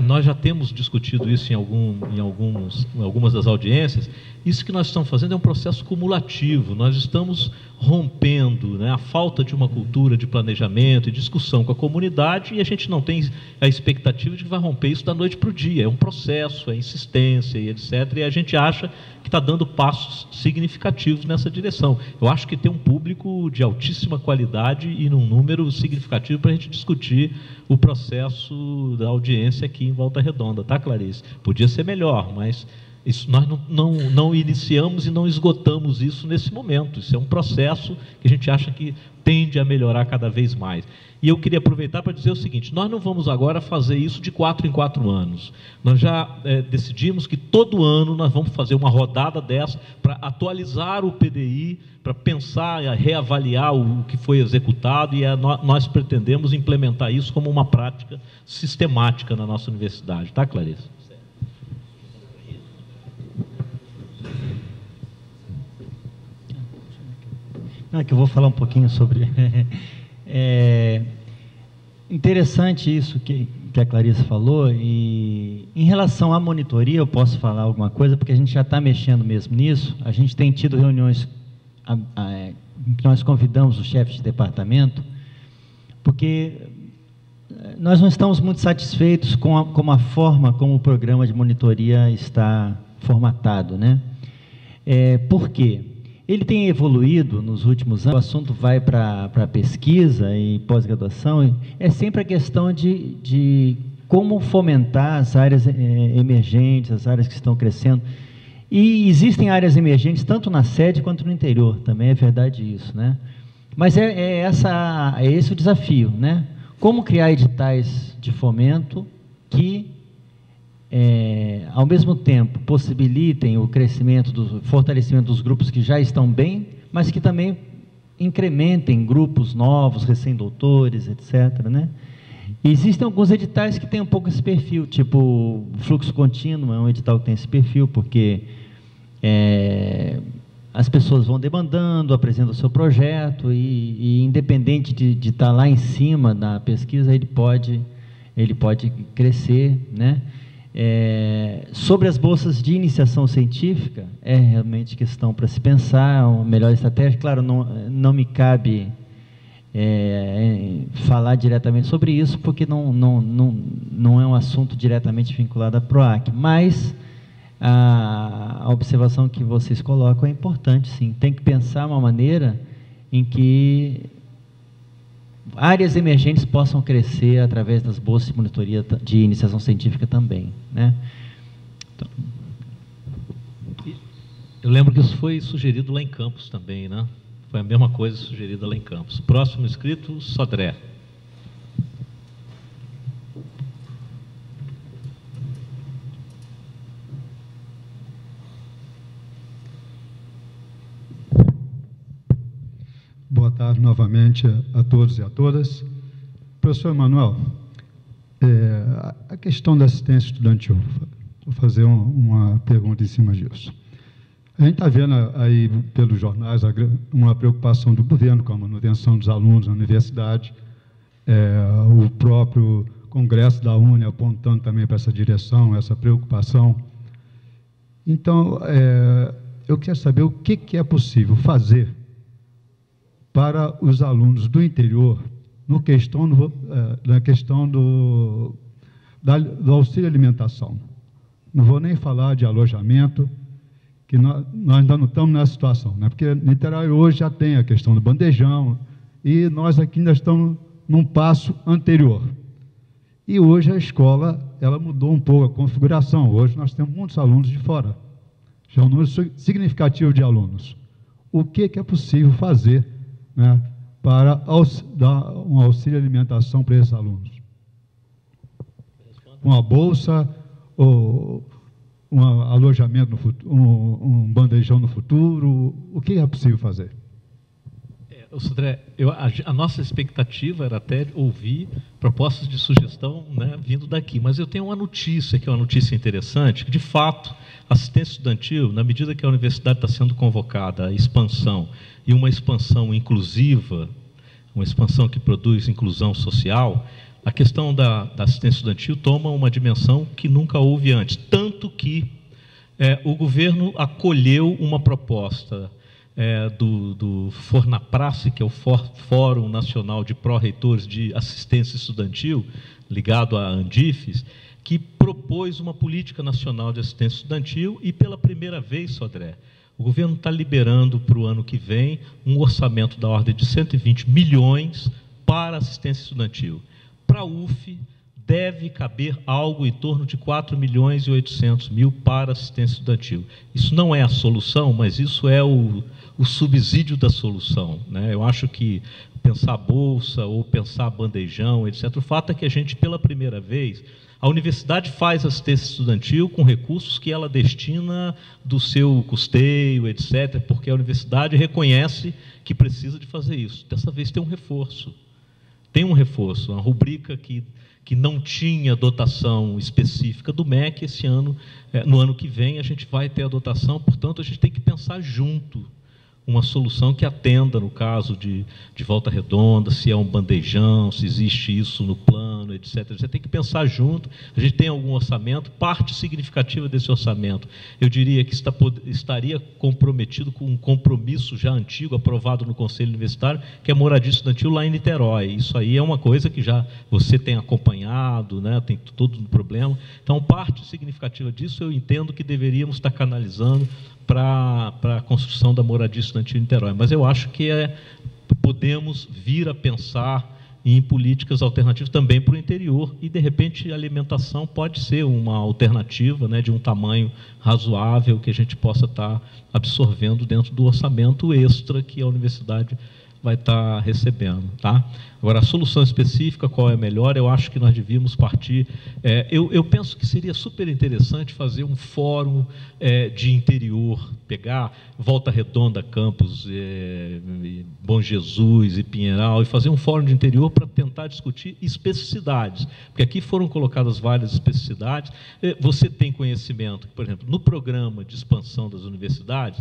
Nós já temos discutido isso em algumas das audiências. Isso que nós estamos fazendo é um processo cumulativo. Nós estamos rompendo, né, a falta de uma cultura de planejamento e discussão com a comunidade, e a gente não tem a expectativa de que vai romper isso da noite para o dia. É um processo, é insistência e etc. E a gente acha que está dando passos significativos nessa direção. Eu acho que tem um público de altíssima qualidade e num número significativo para a gente discutir o processo da audiência aqui em Volta Redonda, tá, Clarice? Podia ser melhor, mas isso, nós não iniciamos e não esgotamos isso nesse momento. Isso é um processo que a gente acha que tende a melhorar cada vez mais. E eu queria aproveitar para dizer o seguinte: nós não vamos agora fazer isso de 4 em 4 anos. Nós já decidimos que todo ano nós vamos fazer uma rodada dessa para atualizar o PDI, para pensar e reavaliar o que foi executado, e nós pretendemos implementar isso como uma prática sistemática na nossa universidade. Tá, Clarice? Que eu vou falar um pouquinho sobre... interessante isso que a Clarice falou, e em relação à monitoria eu posso falar alguma coisa, porque a gente já está mexendo mesmo nisso. A gente tem tido reuniões que nós convidamos os chefes de departamento, porque nós não estamos muito satisfeitos com a forma como o programa de monitoria está formatado, né? Por quê? Ele tem evoluído nos últimos anos, o assunto vai para pesquisa e pós-graduação, é sempre a questão de como fomentar as áreas emergentes, as áreas que estão crescendo. E existem áreas emergentes tanto na sede quanto no interior, também é verdade isso, né? Mas é esse o desafio, né? Como criar editais de fomento que, ao mesmo tempo, possibilitem o crescimento, fortalecimento dos grupos que já estão bem, mas que também incrementem grupos novos, recém-doutores, etc., né? E existem alguns editais que têm um pouco esse perfil, tipo o Fluxo Contínuo é um edital que tem esse perfil, porque as pessoas vão demandando, apresentam o seu projeto, e independente de estar lá em cima da pesquisa, ele pode crescer, né? Sobre as bolsas de iniciação científica, é realmente questão para se pensar, uma melhor estratégia. Claro, não me cabe falar diretamente sobre isso, porque não é um assunto diretamente vinculado à PROAC, mas a observação que vocês colocam é importante, sim. Tem que pensar uma maneira em que áreas emergentes possam crescer através das bolsas de monitoria de iniciação científica também, né? Então, eu lembro que isso foi sugerido lá em Campos também, né? Foi a mesma coisa sugerida lá em Campos. Próximo inscrito, Sodré. Boa tarde novamente a todos e a todas. Professor Emanuel, a questão da assistência estudantil, vou fazer uma pergunta em cima disso. A gente está vendo aí pelos jornais uma preocupação do governo com a manutenção dos alunos na universidade, o próprio Congresso da UNE apontando também para essa direção, essa preocupação. Então, eu quero saber o que é possível fazer para os alunos do interior, na questão do auxílio alimentação. Não vou nem falar de alojamento, que nós ainda não estamos nessa situação, né? Porque Niterói hoje já tem a questão do bandejão, e nós aqui ainda estamos num passo anterior. E hoje a escola, ela mudou um pouco a configuração. Hoje nós temos muitos alunos de fora, já é um número significativo de alunos. O que é possível fazer, né, para dar um auxílio alimentação para esses alunos? Uma bolsa, ou um alojamento no futuro, um bandejão no futuro? O que é possível fazer? Sodré, a nossa expectativa era até ouvir propostas de sugestão, né, vindo daqui, mas eu tenho uma notícia, que é uma notícia interessante, que de fato, assistência estudantil, na medida que a universidade está sendo convocada à expansão, e uma expansão inclusiva, uma expansão que produz inclusão social, a questão da assistência estudantil toma uma dimensão que nunca houve antes, tanto que o governo acolheu uma proposta do Fornaprace, que é o Fórum Nacional de Pró-Reitores de Assistência Estudantil, ligado à Andifes, que propôs uma política nacional de assistência estudantil e, pela primeira vez, Sodré, o governo está liberando para o ano que vem um orçamento da ordem de 120 milhões para assistência estudantil. Para a UF, deve caber algo em torno de 4 milhões e 800 mil para assistência estudantil. Isso não é a solução, mas isso é o subsídio da solução, né? Eu acho que pensar bolsa ou pensar bandejão, etc. O fato é que a gente, pela primeira vez, a universidade faz assistência estudantil com recursos que ela destina do seu custeio, etc., porque a universidade reconhece que precisa de fazer isso. Dessa vez tem um reforço. Tem um reforço, uma rubrica que não tinha dotação específica do MEC esse ano. No ano que vem a gente vai ter a dotação, portanto a gente tem que pensar junto uma solução que atenda, no caso de Volta Redonda, se é um bandejão, se existe isso no plano, etc. Você tem que pensar junto. A gente tem algum orçamento, parte significativa desse orçamento, eu diria que estaria comprometido com um compromisso já antigo, aprovado no Conselho Universitário, que é a moradia estudantil lá em Niterói. Isso aí é uma coisa que já você tem acompanhado, né? Tem todo um problema. Então, parte significativa disso eu entendo que deveríamos estar canalizando para a construção da moradia estudantil em Niterói. Mas eu acho que podemos vir a pensar em políticas alternativas também para o interior e, de repente, a alimentação pode ser uma alternativa, né, de um tamanho razoável que a gente possa estar absorvendo dentro do orçamento extra que a universidade vai estar recebendo, tá? Agora, a solução específica, qual é a melhor? Eu acho que nós devíamos partir... eu penso que seria super interessante fazer um fórum de interior, pegar Volta Redonda, Campos, Bom Jesus e Pinheiral, e fazer um fórum de interior para tentar discutir especificidades, porque aqui foram colocadas várias especificidades. Você tem conhecimento, por exemplo, no programa de expansão das universidades,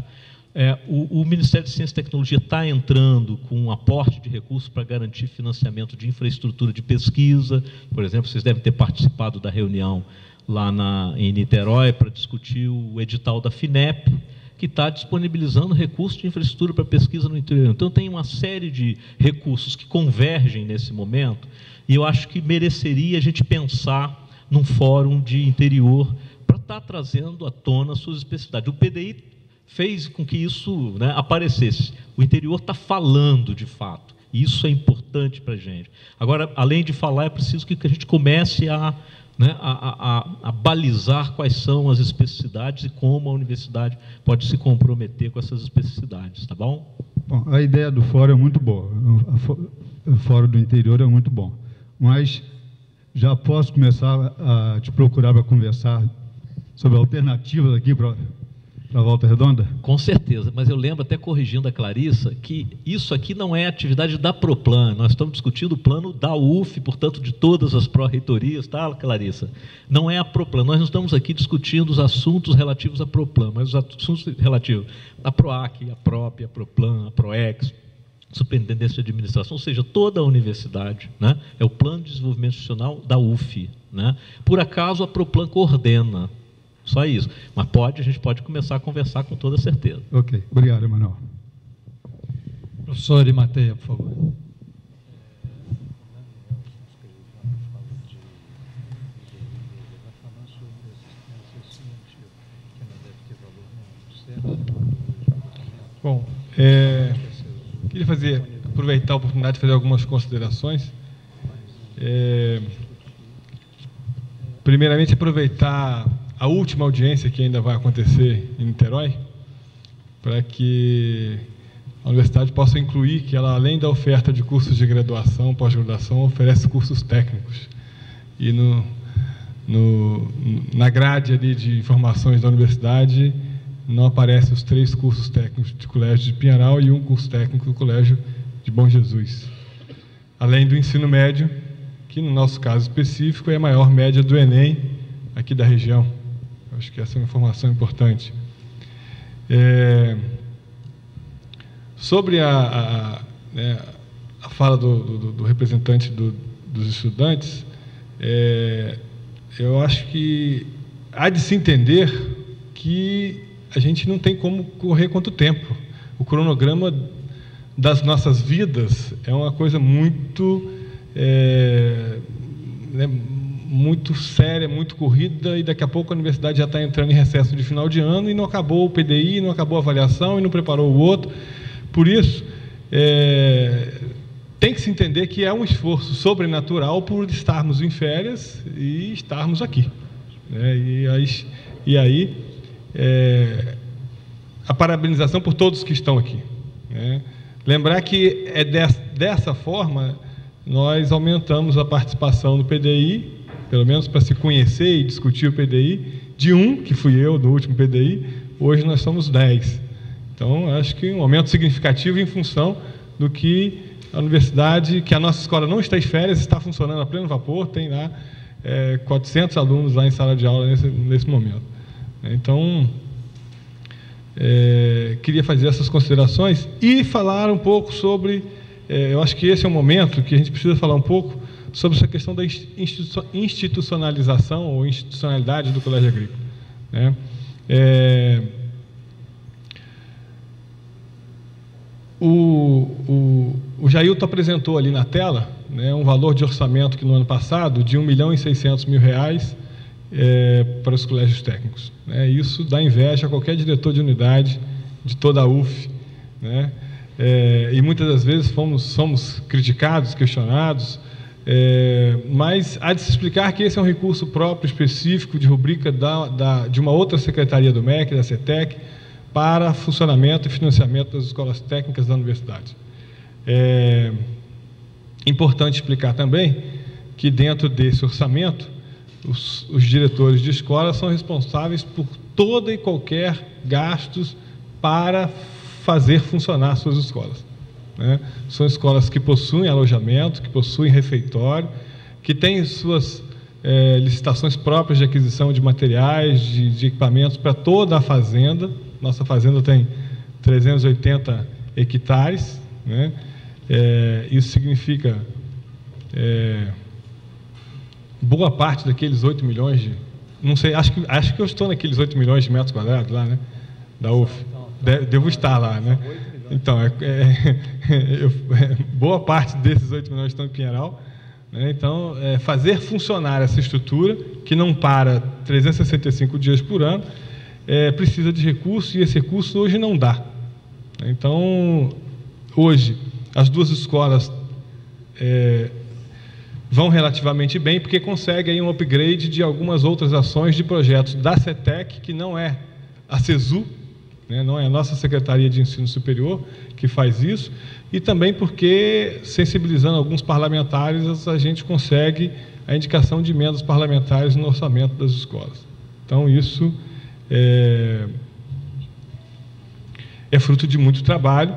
o Ministério de Ciência e Tecnologia está entrando com um aporte de recursos para garantir financiamento de infraestrutura de pesquisa. Por exemplo, vocês devem ter participado da reunião lá em Niterói para discutir o edital da FINEP, que está disponibilizando recursos de infraestrutura para pesquisa no interior. Então, tem uma série de recursos que convergem nesse momento, e eu acho que mereceria a gente pensar num fórum de interior para estar trazendo à tona suas especificidades. O PDI fez com que isso, né, aparecesse. O interior está falando, de fato, e isso é importante para a gente. Agora, além de falar, é preciso que a gente comece a balizar quais são as especificidades e como a universidade pode se comprometer com essas especificidades, tá bom? Bom, a ideia do fórum é muito boa, o fórum do interior é muito bom, mas já posso começar a te procurar para conversar sobre alternativas aqui para a Volta Redonda? Com certeza, mas eu lembro, até corrigindo a Clarissa, que isso aqui não é atividade da Proplan, nós estamos discutindo o plano da UF, portanto, de todas as pró-reitorias, tá, Clarissa? Não é a Proplan, nós não estamos aqui discutindo os assuntos relativos à Proplan, mas os assuntos relativos à PROAC, à PROP, à Proplan, à PROEX, Superintendência de Administração, ou seja, toda a universidade, né? É o Plano de Desenvolvimento Institucional da UF, né? Por acaso, a Proplan coordena, só isso. Mas a gente pode começar a conversar com toda certeza. Ok. Obrigado, Emanuel. Professor Arimateia, por favor. Bom, queria aproveitar a oportunidade de fazer algumas considerações. Primeiramente, aproveitar a última audiência que ainda vai acontecer em Niterói, para que a universidade possa incluir que ela, além da oferta de cursos de graduação, pós-graduação, oferece cursos técnicos. E na grade ali de informações da universidade não aparecem os 3 cursos técnicos do Colégio de Pinheiral e um curso técnico do Colégio de Bom Jesus. Além do ensino médio, que no nosso caso específico é a maior média do Enem aqui da região. Acho que essa é uma informação importante. Sobre a fala do representante dos estudantes, eu acho que há de se entender que a gente não tem como correr contra o tempo. O cronograma das nossas vidas é uma coisa muito, muito séria, muito corrida, e daqui a pouco a universidade já está entrando em recesso de final de ano e não acabou o PDI, não acabou a avaliação e não preparou o outro. Por isso, tem que se entender que é um esforço sobrenatural por estarmos em férias e estarmos aqui, né? E aí a parabenização por todos que estão aqui, né? Lembrar que dessa forma nós aumentamos a participação no PDI, pelo menos para se conhecer e discutir o PDI, de que fui eu no último PDI, hoje nós somos 10. Então, acho que um aumento significativo em função do que a universidade, que a nossa escola não está em férias, está funcionando a pleno vapor, tem lá 400 alunos lá em sala de aula nesse momento. Então, queria fazer essas considerações e falar um pouco sobre, eu acho que esse é o momento que a gente precisa falar um pouco sobre essa questão da institucionalização ou institucionalidade do Colégio Agrícola, né? O Jailton apresentou ali na tela, né, um valor de orçamento que no ano passado de R$1.600.000 para os colégios técnicos, né? Isso dá inveja a qualquer diretor de unidade de toda a UF, né? E muitas das vezes somos criticados, questionados, mas há de se explicar que esse é um recurso próprio, específico, de rubrica de uma outra secretaria do MEC, da CETEC, para funcionamento e financiamento das escolas técnicas da universidade. É importante explicar também que dentro desse orçamento, os diretores de escola são responsáveis por toda e qualquer gastos para fazer funcionar suas escolas, né? São escolas que possuem alojamento, que possuem refeitório, que têm suas licitações próprias de aquisição de materiais, de equipamentos para toda a fazenda. Nossa fazenda tem 380 hectares, né? Isso significa boa parte daqueles 8 milhões de... Não sei, acho que eu estou naqueles 8 milhões de metros quadrados lá, né? Da UF. Devo estar lá, né? Então, boa parte desses 8 milhões estão em Pinheiral, né? Então, fazer funcionar essa estrutura, que não para 365 dias por ano, precisa de recurso, e esse recurso hoje não dá. Então, hoje, as duas escolas vão relativamente bem, porque conseguem um upgrade de algumas outras ações de projetos da CETEC, que não é a CESU, né, não é a nossa Secretaria de Ensino Superior que faz isso, e também porque, sensibilizando alguns parlamentares, a gente consegue a indicação de emendas parlamentares no orçamento das escolas. Então, isso é fruto de muito trabalho,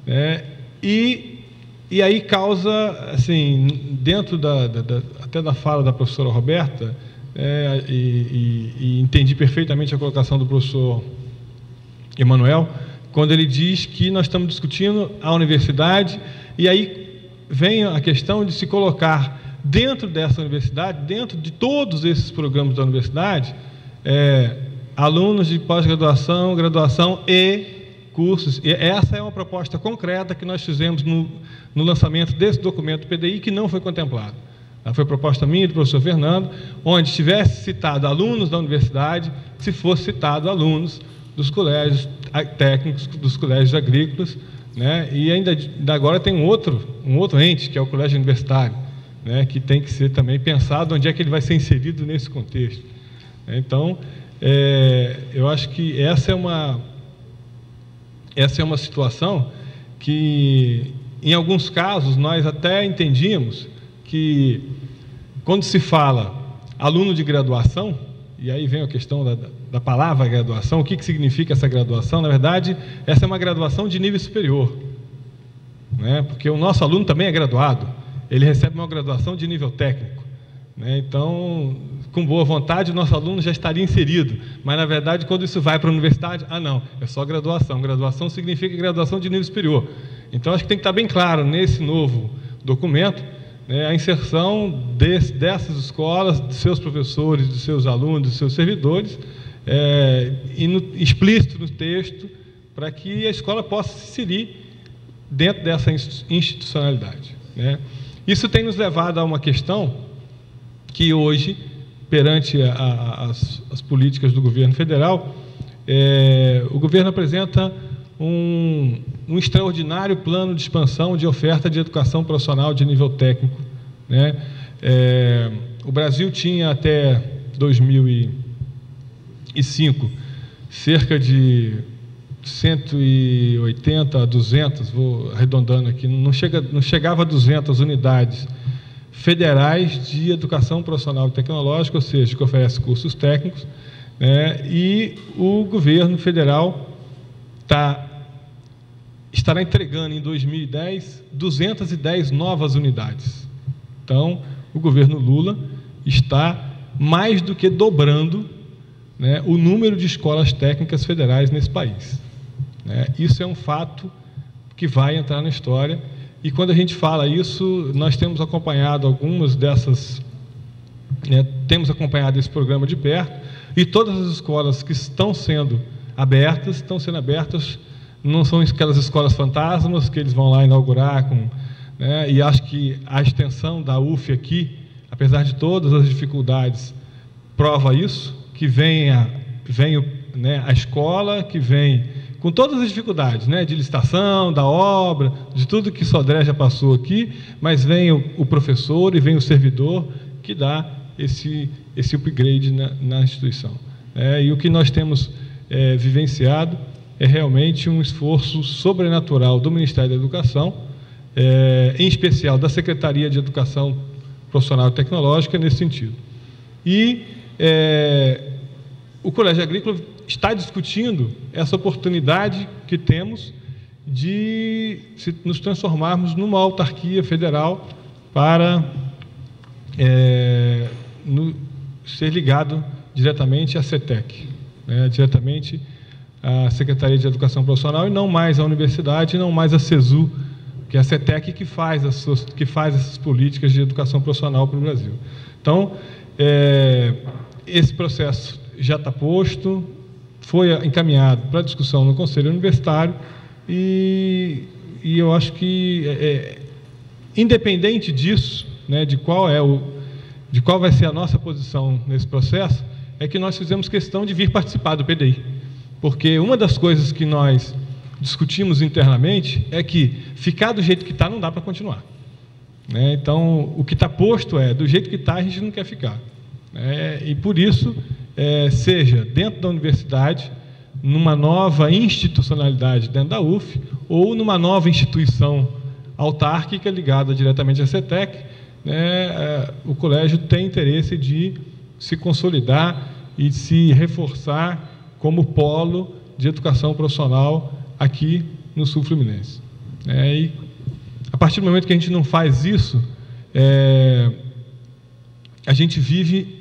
né? E aí causa, assim, dentro até da fala da professora Roberta, e entendi perfeitamente a colocação do professor Emanuel, quando ele diz que nós estamos discutindo a universidade, e aí vem a questão de se colocar dentro dessa universidade, dentro de todos esses programas da universidade, alunos de pós-graduação, graduação e cursos. E essa é uma proposta concreta que nós fizemos no lançamento desse documento PDI, que não foi contemplado. Foi proposta minha e do professor Fernando, onde estivesse citado alunos da universidade, se fosse citado alunos dos colégios técnicos, dos colégios agrícolas, né? E ainda agora tem um outro ente, que é o colégio universitário, né? Que tem que ser também pensado onde é que ele vai ser inserido nesse contexto. Então, eu acho que essa é uma situação que, em alguns casos, nós até entendíamos que, quando se fala aluno de graduação, e aí vem a questão da palavra graduação, o que significa essa graduação? Na verdade, essa é uma graduação de nível superior, né? Porque o nosso aluno também é graduado, ele recebe uma graduação de nível técnico, né? Então, com boa vontade, o nosso aluno já estaria inserido, mas, na verdade, quando isso vai para a universidade, não, é só graduação. Graduação significa graduação de nível superior. Então, acho que tem que estar bem claro, nesse novo documento, né, a inserção dessas escolas, de seus professores, de seus alunos, de seus servidores, explícito no texto, para que a escola possa se inserir dentro dessa institucionalidade, né? Isso tem nos levado a uma questão que hoje, perante as políticas do governo federal, o governo apresenta um extraordinário plano de expansão de oferta de educação profissional de nível técnico, né? O Brasil tinha até 2005 cerca de 180 a 200, vou arredondando aqui, não chegava a 200 unidades federais de educação profissional e tecnológica, ou seja, que oferece cursos técnicos, né? E o governo federal estará entregando em 2010 210 novas unidades. Então, o governo Lula está mais do que dobrando, né, o número de escolas técnicas federais nesse país, né? Isso é um fato que vai entrar na história, e quando a gente fala isso, nós temos acompanhado algumas dessas, né, temos acompanhado esse programa de perto, e todas as escolas que estão sendo abertas, não são aquelas escolas fantasmas que eles vão lá inaugurar, né, e acho que a extensão da UF aqui, apesar de todas as dificuldades, prova isso, que vem né, a escola, que vem com todas as dificuldades, né, de licitação, da obra, de tudo que Sodré já passou aqui, mas vem o professor e vem o servidor que dá esse upgrade na instituição. E o que nós temos vivenciado é realmente um esforço sobrenatural do Ministério da Educação, em especial da Secretaria de Educação Profissional e Tecnológica, nesse sentido. E o Colégio Agrícola está discutindo essa oportunidade que temos de nos transformarmos numa autarquia federal para ser ligado diretamente à CETEC, né, diretamente à Secretaria de Educação Profissional, e não mais à universidade, não mais à CESU, que é a CETEC que faz essas políticas de educação profissional para o Brasil. Então, esse processo já está posto, foi encaminhado para discussão no Conselho Universitário, e eu acho que, independente disso, né, de qual vai ser a nossa posição nesse processo, é que nós fizemos questão de vir participar do PDI, porque uma das coisas que nós discutimos internamente é que ficar do jeito que está não dá para continuar, né? Então, o que está posto do jeito que está, a gente não quer ficar, né? E por isso, seja dentro da universidade, numa nova institucionalidade dentro da UF, ou numa nova instituição autárquica ligada diretamente à CETEC, né, o colégio tem interesse de se consolidar e se reforçar como polo de educação profissional aqui no Sul Fluminense. E a partir do momento que a gente não faz isso, a gente vive